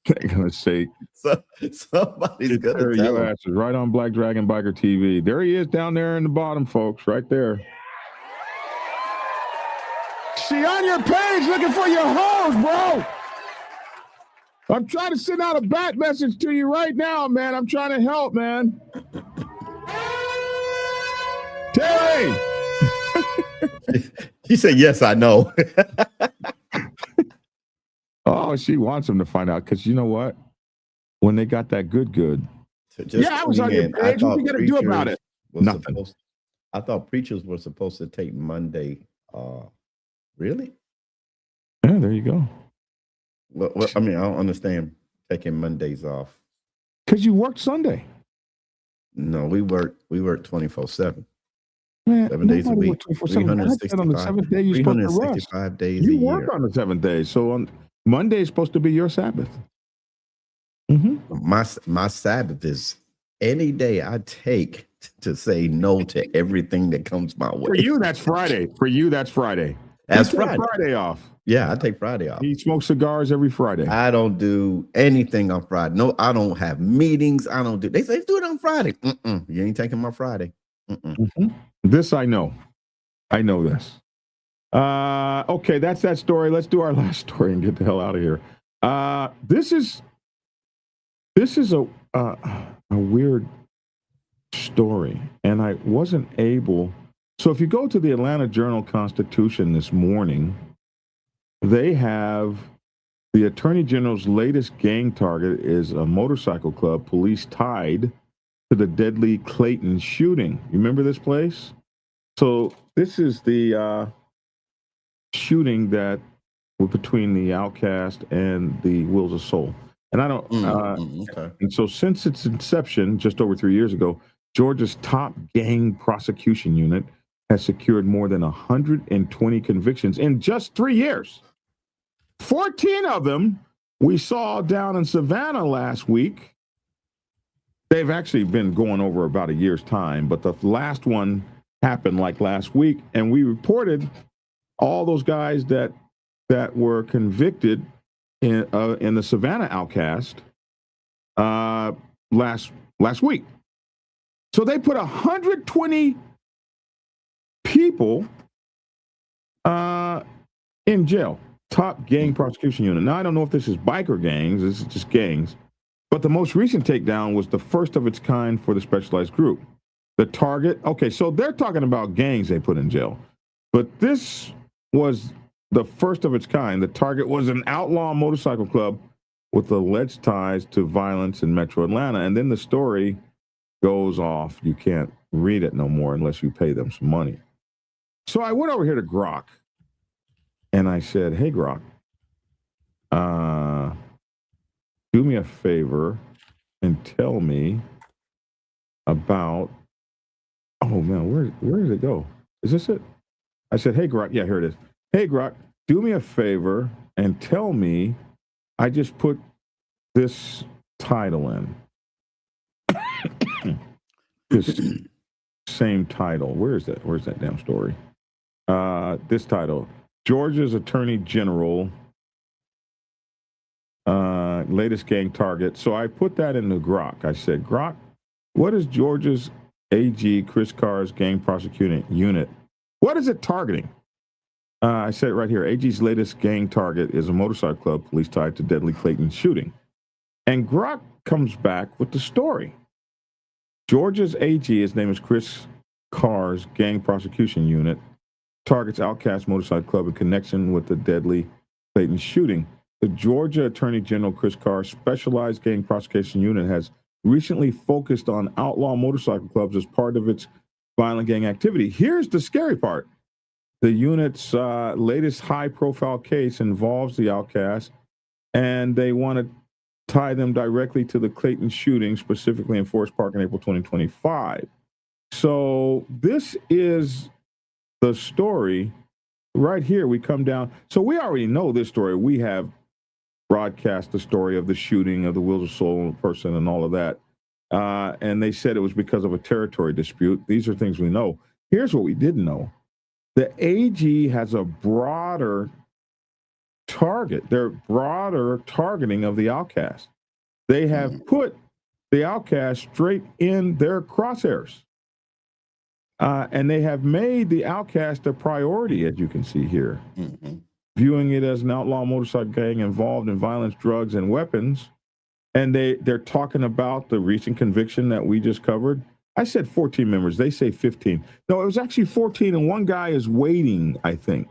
They're gonna say somebody's gonna tell your him. ass is right on Black Dragon Biker TV. There he is down there in the bottom, folks, right there. See on your page looking for your hoes, bro. I'm trying to send out a bat message to you right now, man. I'm trying to help, man. Terry! He said, yes, I know. Oh, she wants him to find out because you know what? When they got that good. I was on your page. What you got to do about it? Nothing. I thought preachers were supposed to take Monday. Really? Yeah, there you go. Well, I mean, I don't understand taking Mondays off. Because you worked Sunday. No, we work 24/7. 7 days a week. 365 on the seventh day you're supposed to rest. 365 days you a work year. on the 7th day. So on Monday is supposed to be your Sabbath. Mm-hmm. My Sabbath is any day I take to say no to everything that comes my way. For you, that's Friday. That's Friday off. Yeah, I take Friday off. He smokes cigars every Friday. I don't do anything on Friday. No, I don't have meetings. I don't do. They say do it on Friday. You ain't taking my Friday. Mm-hmm. This I know. I know this. Okay, that's that story. Let's do our last story and get the hell out of here. This is a weird story, and I wasn't able. So if you go to the Atlanta Journal-Constitution this morning, they have the Attorney General's latest gang target is a motorcycle club, police tied to the deadly Clayton shooting. You remember this place? So this is the shooting that was between the Outcast and the Wheels of Soul. And I don't. Okay. And so since its inception, just over 3 years ago, Georgia's top gang prosecution unit has secured more than 120 convictions in just 3 years. 14 of them we saw down in Savannah last week. They've actually been going over about a year's time, but the last one happened like last week, and we reported all those guys that were convicted in the Savannah Outcast last week. So they put 120 people in jail. Top gang prosecution unit. Now, I don't know if this is biker gangs. This is just gangs. But the most recent takedown was the first of its kind for the specialized group. The target, okay, so they're talking about gangs they put in jail. But this was the first of its kind. The target was an outlaw motorcycle club with alleged ties to violence in Metro Atlanta. And then the story goes off. You can't read it no more unless you pay them some money. So I went over here to Grok. And I said, hey, Grok, do me a favor and tell me about, oh, man, where did it go? Is this it? I said, hey, Grok, yeah, here it is. Hey, Grok, do me a favor and tell me, I just put this title in. This same title. Where's that damn story? This title, Georgia's Attorney General, latest gang target. So I put that into Grok. I said, Grok, what is Georgia's AG Chris Carr's gang prosecuting unit? What is it targeting? I said it right here. AG's latest gang target is a motorcycle club police tied to deadly Clayton shooting. And Grok comes back with the story. Georgia's AG, his name is Chris Carr's gang prosecution unit, targets Outcast Motorcycle Club in connection with the deadly Clayton shooting. The Georgia Attorney General Chris Carr's specialized gang prosecution unit has recently focused on outlaw motorcycle clubs as part of its violent gang activity. Here's the scary part. The unit's latest high-profile case involves the Outcast, and they want to tie them directly to the Clayton shooting, specifically in Forest Park in April 2025. So this is the story right here. We come down. So we already know this story. We have broadcast the story of the shooting of the Wheels of Soul person and all of that. And they said it was because of a territory dispute. These are things we know. Here's what we didn't know. The AG has a broader target. They're broader targeting of the Outcast. They have put the Outcast straight in their crosshairs. And they have made the Outcast a priority, as you can see here. Viewing it as an outlaw motorcycle gang involved in violence, drugs, and weapons. And they're talking about the recent conviction that we just covered. I said 14 members. They say 15. No, it was actually 14, and one guy is waiting, I think,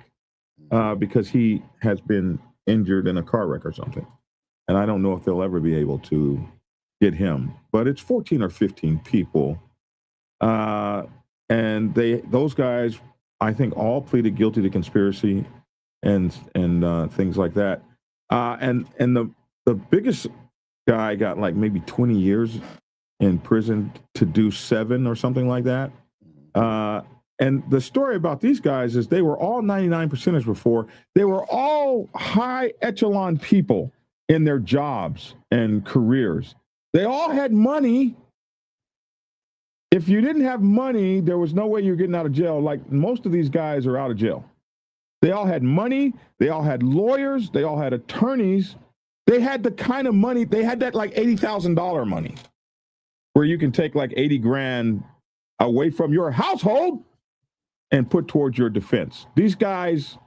because he has been injured in a car wreck or something. And I don't know if they'll ever be able to get him. But it's 14 or 15 people. And those guys, I think, all pleaded guilty to conspiracy and things like that. And the biggest guy got like maybe 20 years in prison to do 7 or something like that. And the story about these guys is they were all 99%ers before. They were all high echelon people in their jobs and careers. They all had money. If you didn't have money, there was no way you were getting out of jail. Like most of these guys are out of jail. They all had money. They all had lawyers. They all had attorneys. They had the kind of money. They had that like $80,000 money where you can take like 80 grand away from your household and put towards your defense. These guys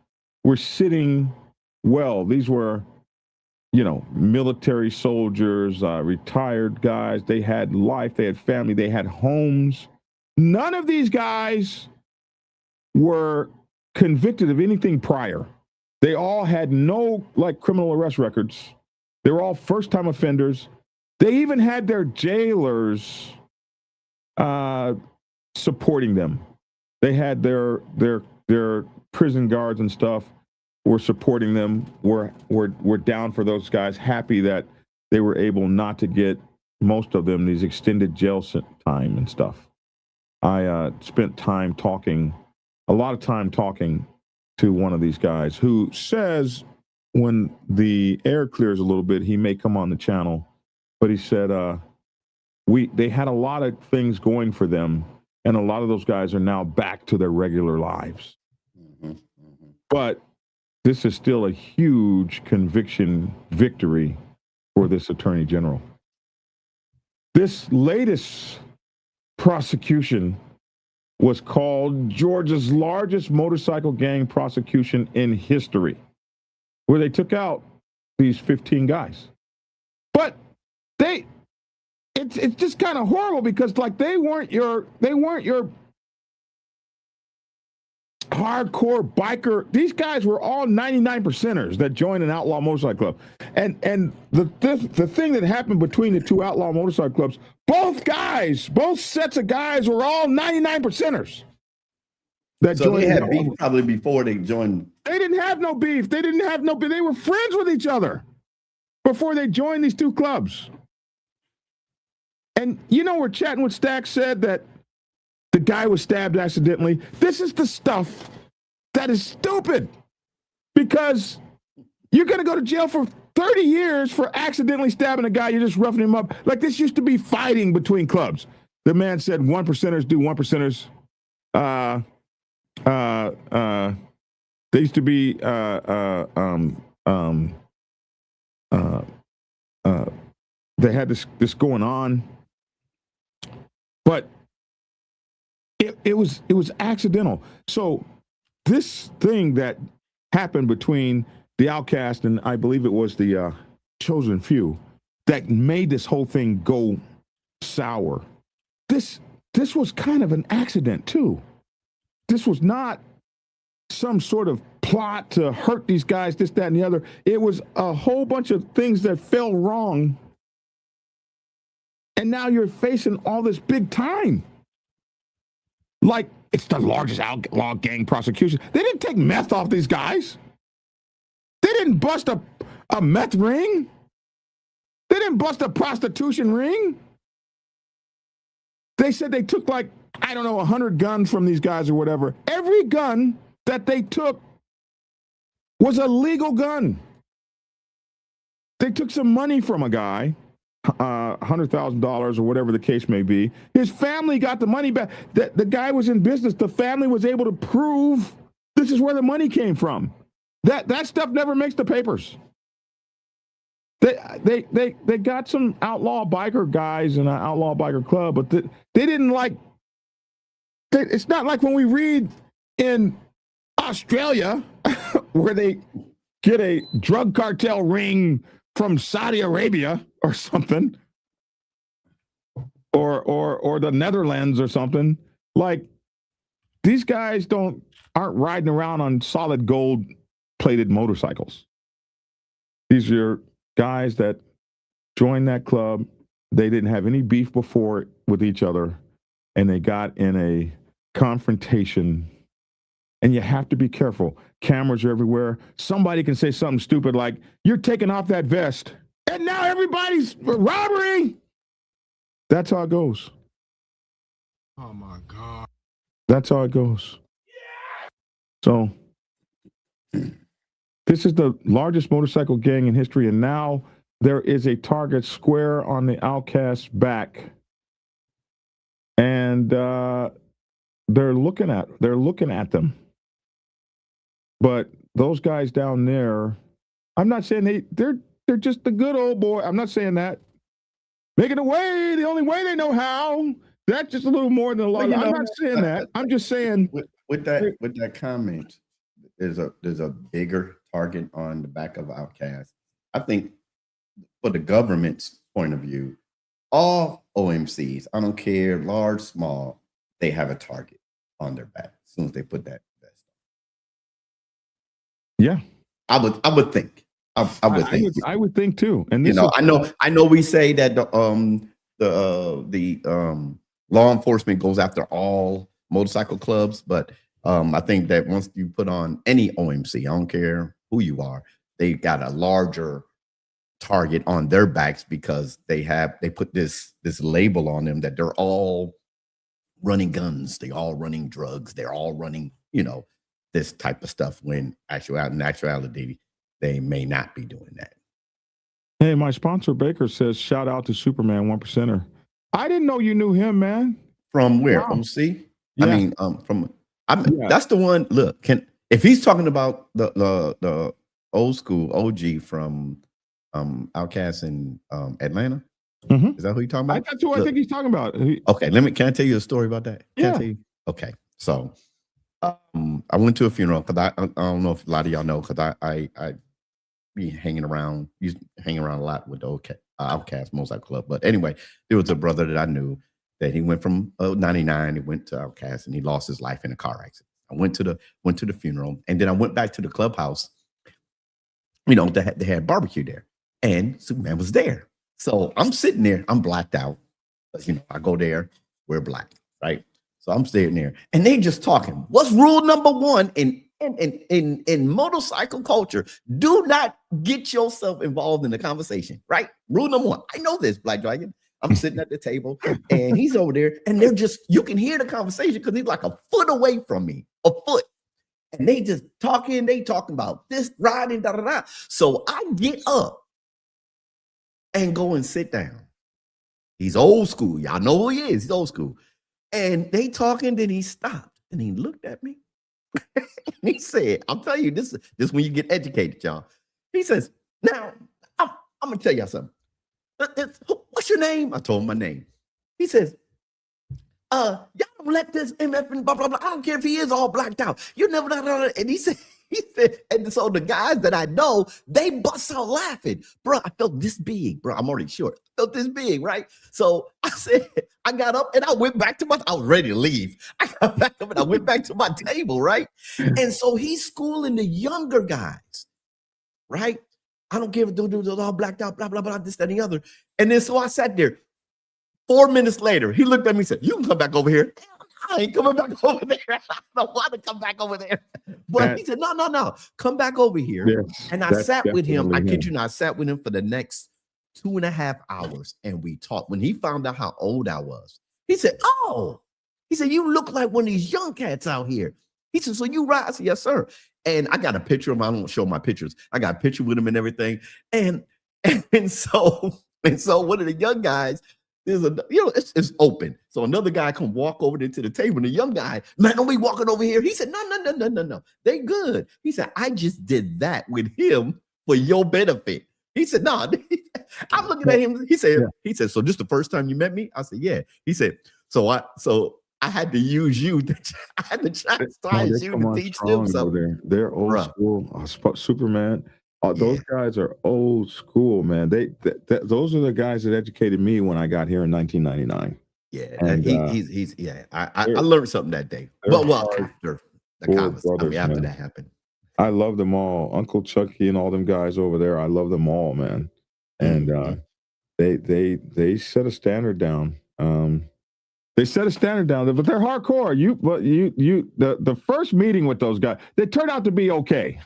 were sitting well. These were, military soldiers, retired guys. They had life. They had family. They had homes. None of these guys were convicted of anything prior. They all had no criminal arrest records. They were all first-time offenders. They even had their jailers supporting them. They had their prison guards and stuff were supporting them. Were down for those guys. Happy that they were able not to get most of them these extended jail time and stuff. I spent a lot of time talking to one of these guys who says when the air clears a little bit, he may come on the channel. But he said they had a lot of things going for them, and a lot of those guys are now back to their regular lives. But this is still a huge conviction victory for this attorney general. This latest prosecution was called Georgia's largest motorcycle gang prosecution in history, where they took out these 15 guys. But it's just kind of horrible because they weren't your hardcore biker. These guys were all 99%ers that joined an outlaw motorcycle club. And the thing that happened between the two outlaw motorcycle clubs, both sets of guys were all 99%ers. So they had beef probably before they joined. They didn't have no beef. They were friends with each other before they joined these two clubs. And we're chatting with Stack said that the guy was stabbed accidentally. This is the stuff that is stupid because you're going to go to jail for 30 years for accidentally stabbing a guy. You're just roughing him up. Like this used to be fighting between clubs. The man said 1%ers do 1%ers. They used to be they had this going on, but it was accidental. So this thing that happened between the Outcast and I believe it was the Chosen Few that made this whole thing go sour. This was kind of an accident too. This was not some sort of plot to hurt these guys, this, that, and the other. It was a whole bunch of things that fell wrong. And now you're facing all this big time. Like, it's the largest outlaw gang prosecution. They didn't take meth off these guys. They didn't bust a meth ring. They didn't bust a prostitution ring. They said they took 100 guns from these guys or whatever. Every gun that they took was a legal gun. They took some money from a guy, $100,000 or whatever the case may be. His family got the money back. The guy was in business. The family was able to prove this is where the money came from. That stuff never makes the papers. They got some outlaw biker guys in an outlaw biker club, but they didn't it's not like when we read in Australia where they get a drug cartel ring from Saudi Arabia or something, or the Netherlands or something. Like, these guys aren't riding around on solid gold plated motorcycles. These are guys that joined that club. They didn't have any beef before with each other, and they got in a confrontation. And you have to be careful. Cameras are everywhere. Somebody can say something stupid like, "You're taking off that vest," and now everybody's robbery. That's how it goes. Oh my God. That's how it goes. So this is the largest motorcycle gang in history, and now there is a target square on the Outcast's back, and they're looking at them. But those guys down there, I'm not saying they're just the good old boy. I'm not saying that. Making a way, the only way they know how. That's just a little more than a lot. I'm not saying that. I'm just saying with that comment, there's a bigger target on the back of Outcast. I think for the government's point of view, all OMCs, I don't care, large, small, they have a target on their back as soon as they put that vest on. Yeah, I would think. I would think too. And this I know we say that the law enforcement goes after all motorcycle clubs, but I think that once you put on any OMC, I don't care who you are, they got a larger target on their backs because they put this label on them that they're all running guns, they all running drugs, they're all running, this type of stuff, when in actuality, they may not be doing that. Hey, my sponsor Baker says, shout out to Superman 1%er. I didn't know you knew him, man. From where? Wow. OC? Yeah. I mean, that's the one. Look, if he's talking about the old school OG from Outcast in Atlanta, is that who you're talking about? That's who I think he's talking about. Okay, can I tell you a story about that? Can I tell you? Okay, so I went to a funeral because I don't know if a lot of y'all know, because I be hanging around a lot with the Outcast Motorcycle Club. But anyway, there was a brother that I knew that he went from 99, he went to Outcast, and he lost his life in a car accident. I went to the funeral, and then I went back to the clubhouse. They had barbecue there, and Superman was there. So I'm sitting there, I'm blacked out. I go there, we're black, right? So I'm sitting there, and they just talking. What's rule number one in motorcycle culture? Do not get yourself involved in the conversation, right? Rule number one. I know this, Black Dragon. I'm sitting at the table, and he's over there, and you can hear the conversation because he's like a foot away from me, a foot. And they just talking, about this riding, da da da. So I get up and go and sit down. He's old school. Y'all know who he is. He's old school. And they talking, then he stopped and he looked at me. And he said, I'm telling you, this is when you get educated, y'all. He says, now, I'm going to tell y'all something. What's your name? I told him my name. He says, y'all don't let this MF and blah, blah, blah. I don't care if he is all blacked out. You never, blah, blah, blah. And he said, and so the guys that I know, they bust out laughing. Bro, I felt this big, bro. I'm already short. I felt this big, right? So I said, I got up and I went back to I was ready to leave. I got back up and I went back to my table, right? And so he's schooling the younger guys, right? I don't care if dude's all blacked out, blah, blah, blah, this, that, and the other. And then so I sat there. 4 minutes later, he looked at me and said, you can come back over here. I ain't coming back over there. I don't want to come back over there. But he said, no, come back over here. Yes, and I sat with him. I definitely kid you not, I sat with him for the next 2.5 hours and we talked. When he found out how old I was, he said, he said, you look like one of these young cats out here. He said, so you ride? I said, yes, sir. And I got a picture of him. I don't show my pictures. I got a picture with him and everything. And so one of the young guys, it's open. So another guy come walk over there to the table. And the young guy, man, don't be walking over here. He said, no. They good. He said, I just did that with him for your benefit. He said, no. I'm looking at him. He said, so this the first time you met me? I said, yeah. He said, so I had to use you. I had to try you to teach them something. They're old school. Superman. Those guys are old school, man. Those are the guys that educated me when I got here in 1999. Yeah, and he's I learned something that day. Well, after the conversation, after that happened. I love them all. Uncle Chucky and all them guys over there. I love them all, man. And they set a standard down. They set a standard down, but they're hardcore. The first meeting with those guys, they turned out to be okay.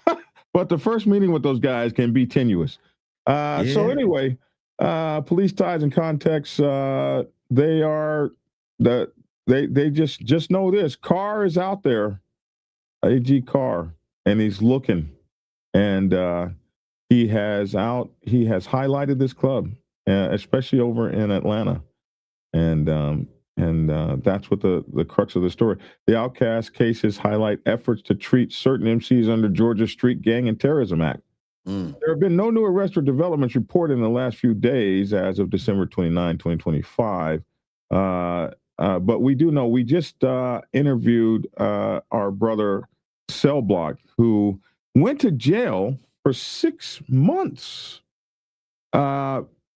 But the first meeting with those guys can be tenuous. So anyway, police ties and context, they just know this. Carr is out there, AG Carr, and he's looking. And he has highlighted this club, especially over in Atlanta. And that's what the crux of the story. The Outcast cases highlight efforts to treat certain MCs under Georgia Street Gang and Terrorism Act. There have been no new arrests or developments reported in the last few days as of December 29, 2025. But we do know, we just interviewed our brother Cell Block, who went to jail for 6 months.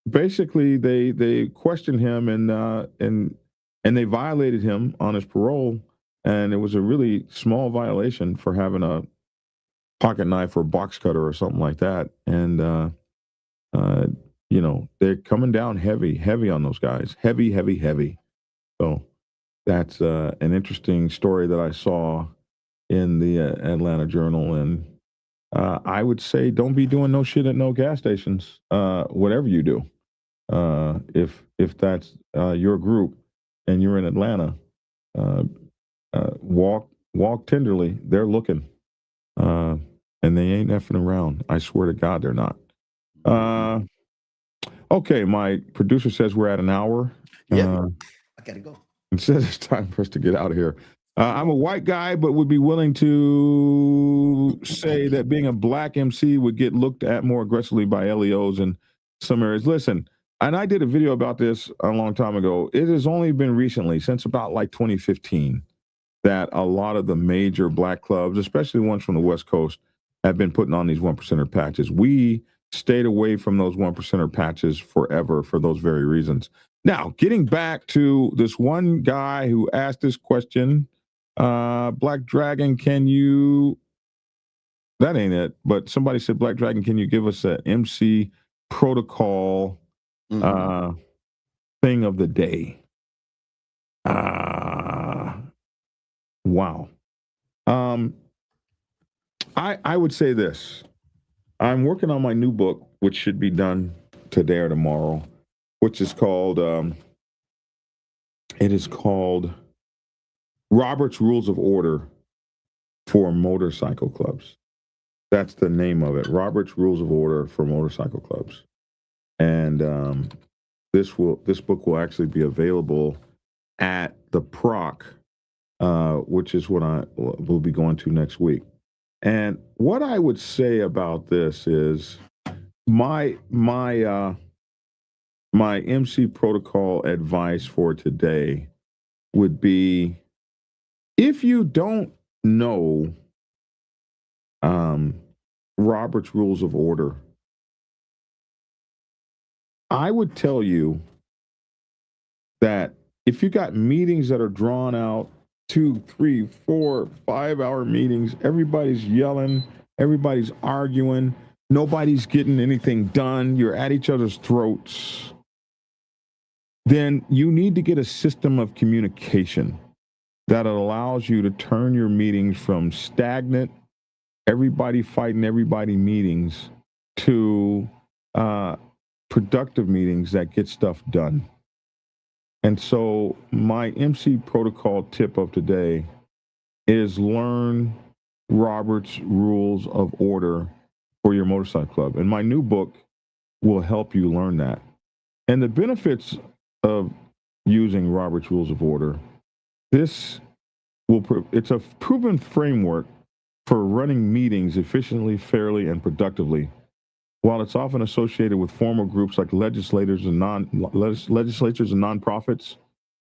Basically, they questioned him and they violated him on his parole, and it was a really small violation for having a pocket knife or box cutter or something like that. And they're coming down heavy on those guys, heavy. So that's an interesting story that I saw in the Atlanta Journal. And I would say, don't be doing no shit at no gas stations, whatever you do. If that's your group and you're in Atlanta, walk tenderly. They're looking, and they ain't effing around. I swear to God, they're not. Okay, my producer says we're at an hour. Yeah, I gotta go. It says it's time for us to get out of here. I'm a white guy, but would be willing to say that being a black MC would get looked at more aggressively by LEOs in some areas. Listen, and I did a video about this a long time ago. It has only been recently, since about like 2015, that a lot of the major black clubs, especially ones from the West Coast, have been putting on these 1%er patches. We stayed away from those 1%er patches forever for those very reasons. Now, getting back to this one guy who asked this question, Black Dragon, can you, that ain't it, but somebody said, Black Dragon, can you give us an MC protocol thing of the day? Wow. I would say this. I'm working on my new book, which should be done today or tomorrow, which is called, Robert's Rules of Order for Motorcycle Clubs. That's the name of it. Robert's Rules of Order for Motorcycle Clubs. And this book will actually be available at the Proc, which is what I will be going to next week. And what I would say about this is my MC protocol advice for today would be, if you don't know Robert's Rules of Order, I would tell you that if you got meetings that are drawn out, 2, 3, 4, 5-hour meetings, everybody's yelling, everybody's arguing, nobody's getting anything done, you're at each other's throats, then you need to get a system of communication that allows you to turn your meetings from stagnant, everybody fighting everybody meetings to productive meetings that get stuff done. And so my MC protocol tip of today is learn Robert's Rules of Order for your motorcycle club. And my new book will help you learn that. And the benefits of using Robert's Rules of Order, it's a proven framework for running meetings efficiently, fairly, and productively. While it's often associated with formal groups like legislators and nonprofits,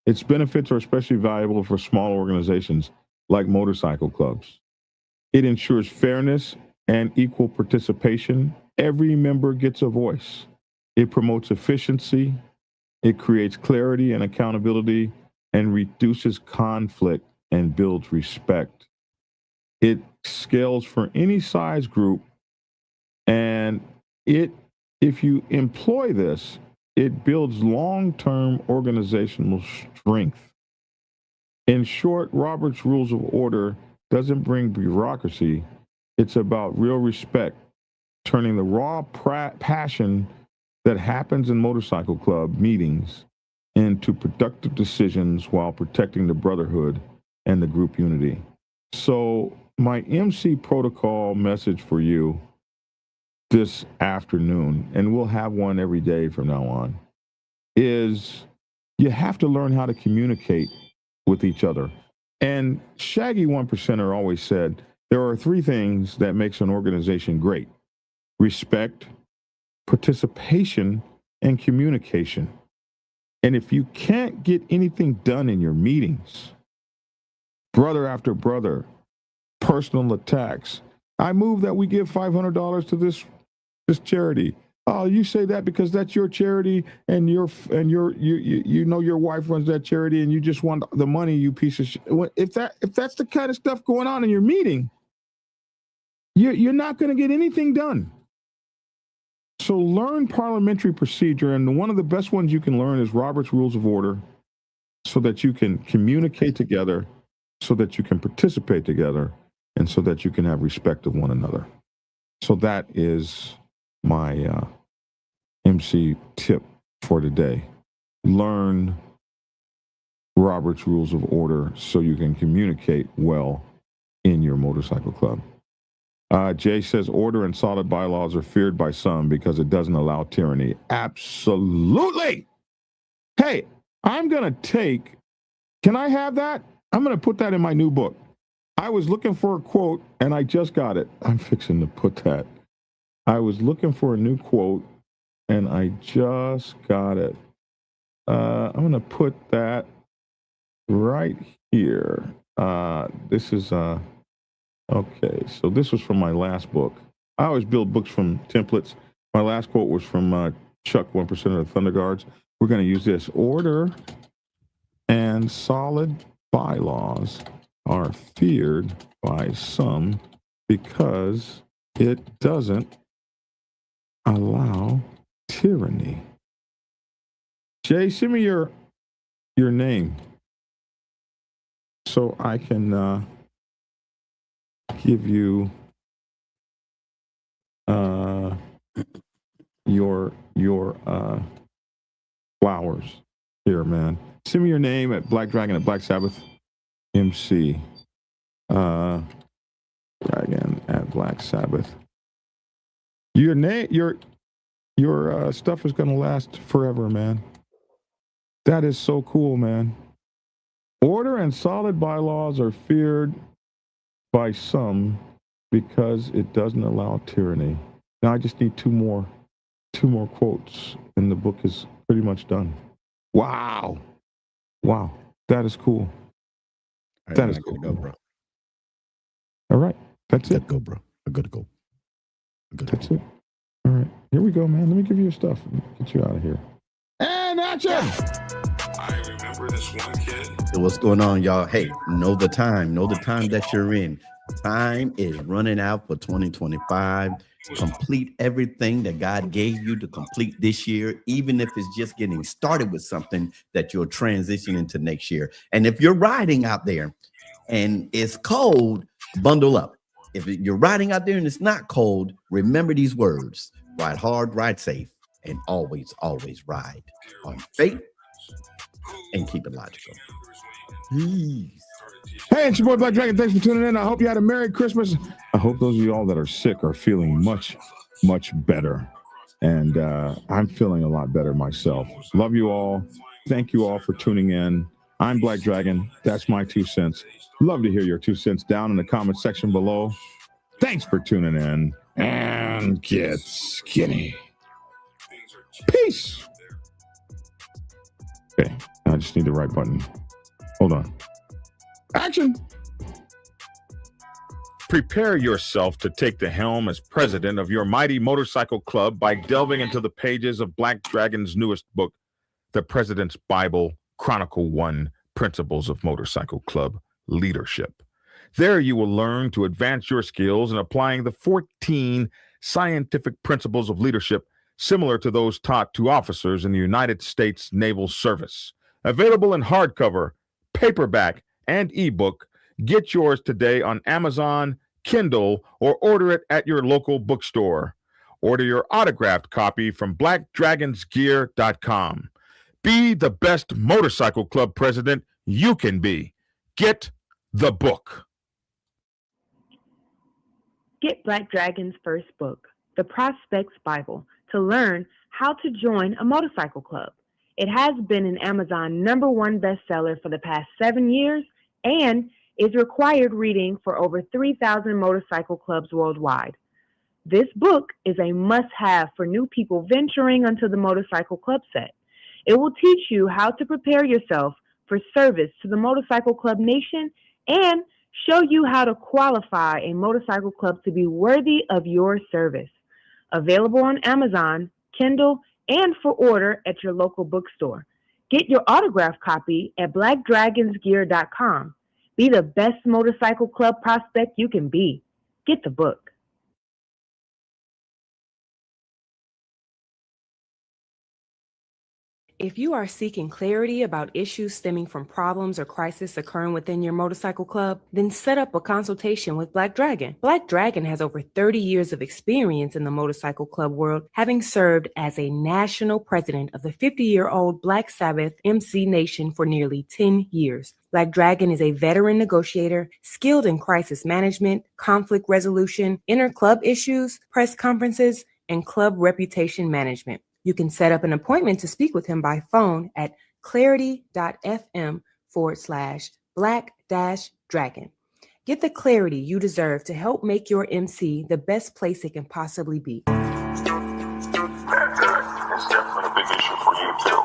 its benefits are especially valuable for small organizations like motorcycle clubs. It ensures fairness and equal participation. Every member gets a voice. It promotes efficiency. It creates clarity and accountability and reduces conflict and builds respect. It scales for any size group, and if you employ this, it builds long-term organizational strength. In short, Robert's Rules of Order doesn't bring bureaucracy. It's about real respect, turning the raw passion that happens in motorcycle club meetings into productive decisions while protecting the brotherhood and the group unity. So my MC protocol message for you this afternoon, and we'll have one every day from now on, is you have to learn how to communicate with each other. And Shaggy 1%er always said, there are 3 things that makes an organization great: respect, participation, and communication. And if you can't get anything done in your meetings, brother after brother, personal attacks, I move that we give $500 to this charity. Oh, you say that because that's your charity, and you know your wife runs that charity, and you just want the money, you piece of shit. If that's the kind of stuff going on in your meeting, you're not going to get anything done. So learn parliamentary procedure, and one of the best ones you can learn is Robert's Rules of Order, so that you can communicate together, so that you can participate together, and so that you can have respect of one another. So that is my MC tip for today. Learn Robert's Rules of Order so you can communicate well in your motorcycle club. Jay says order and solid bylaws are feared by some because it doesn't allow tyranny. Absolutely. Hey, I'm going to take, can I have that? I'm going to put that in my new book. I was looking for a quote and I just got it. I'm fixing to put that. I was looking for a new quote and I just got it. I'm going to put that right here. This is, okay, so this was from my last book. I always build books from templates. My last quote was from Chuck, 1% of the Thunder Guards. We're going to use this. Order and solid bylaws are feared by some because it doesn't allow tyranny. Jay, send me your name so I can give you your flowers here, man. Send me your name at Black Dragon at Black Sabbath MC. Dragon at Black Sabbath. Your name, your stuff is gonna last forever, man. That is so cool, man. Order and solid bylaws are feared by some because it doesn't allow tyranny. Now I just need two more quotes, and the book is pretty much done. Wow. That is cool. All right, That man, is I gotta cool. go, bro. All right. That's I it. gotta go, bro. I gotta go. That's it. All right. Here we go, man. Let me give you your stuff and get you out of here. And action! I remember this one kid. So what's going on, y'all? Hey, know the time that you're in. Time is running out for 2025. Complete everything that God gave you to complete this year, even if it's just getting started with something that you'll transition into next year. And if you're riding out there and it's cold, bundle up. If you're riding out there and it's not cold, remember these words: ride hard, ride safe, and always, always ride on faith and keep it logical. Peace. Hey, it's your boy Black Dragon. Thanks for tuning in. I hope you had a Merry Christmas. I hope those of you all that are sick are feeling much, much better. And I'm feeling a lot better myself. Love you all. Thank you all for tuning in. I'm Black Dragon. That's my 2 cents. Love to hear your 2 cents down in the comment section below. Thanks for tuning in, and get skinny. Peace. Okay, I just need the right button. Hold on. Action. Prepare yourself to take the helm as president of your mighty motorcycle club by delving into the pages of Black Dragon's newest book, The President's Bible, Chronicle 1, Principles of Motorcycle Club Leadership. There you will learn to advance your skills in applying the 14 scientific principles of leadership similar to those taught to officers in the United States Naval Service. Available in hardcover, paperback, and ebook. Get yours today on Amazon, Kindle, or order it at your local bookstore. Order your autographed copy from blackdragonsgear.com. Be the best motorcycle club president you can be. Get the book. Get Black Dragon's first book, The Prospect's Bible, to learn how to join a motorcycle club. It has been an Amazon #1 bestseller for the past 7 years and is required reading for over 3,000 motorcycle clubs worldwide. This book is a must-have for new people venturing onto the motorcycle club set. It will teach you how to prepare yourself for service to the motorcycle club nation and show you how to qualify a motorcycle club to be worthy of your service. Available on Amazon, Kindle, and for order at your local bookstore. Get your autographed copy at blackdragonsgear.com. Be the best motorcycle club prospect you can be. Get the book. If you are seeking clarity about issues stemming from problems or crises occurring within your motorcycle club, then set up a consultation with Black Dragon. Black Dragon has over 30 years of experience in the motorcycle club world, having served as a national president of the 50-year-old Black Sabbath MC Nation for nearly 10 years. Black Dragon is a veteran negotiator, skilled in crisis management, conflict resolution, inter-club issues, press conferences, and club reputation management. You can set up an appointment to speak with him by phone at clarity.fm/black-dragon. Get the clarity you deserve to help make your MC the best place it can possibly be. It's definitely a big issue for you too.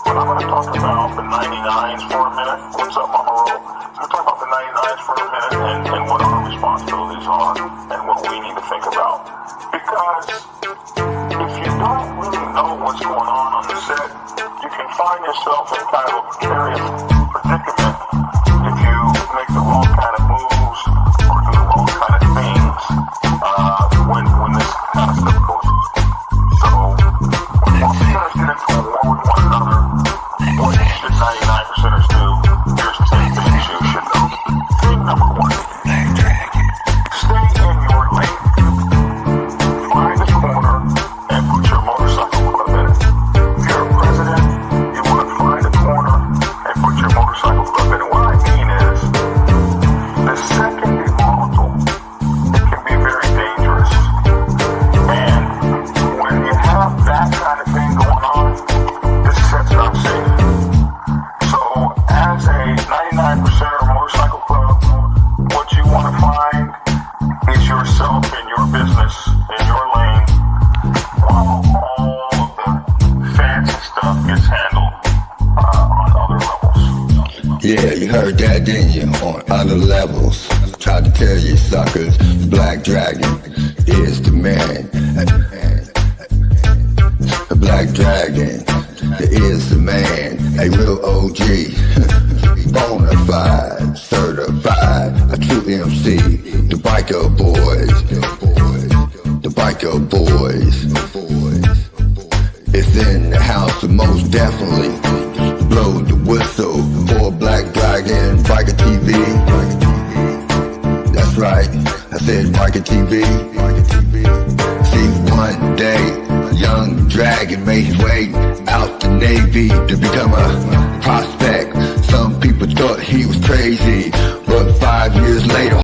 But I'm going to talk about the 99s for a minute. What's up, Mama Ro? I'm going to talk about the 99s for a minute and what our responsibilities are and what we need to think about. Because if you don't really know what's going on the set, you can find yourself in kind of a precarious predicament if you make the wrong kind of moves or do the wrong kind of things when this kind of stuff goes on. So when percenters get into a war with one another, what should 99%ers do? Here's 10 things you on other levels. Tried to tell you suckers, Black Dragon is the man. Black Dragon is the man, a real OG, bonafide, certified, a true MC, the biker boys, the biker boys. It's in the house, and most definitely blow the whistle for Black Dragon Biker TV. That's right, I said Biker TV. See, one day, young Dragon made his way out the Navy to become a prospect. Some people thought he was crazy, but 5 years later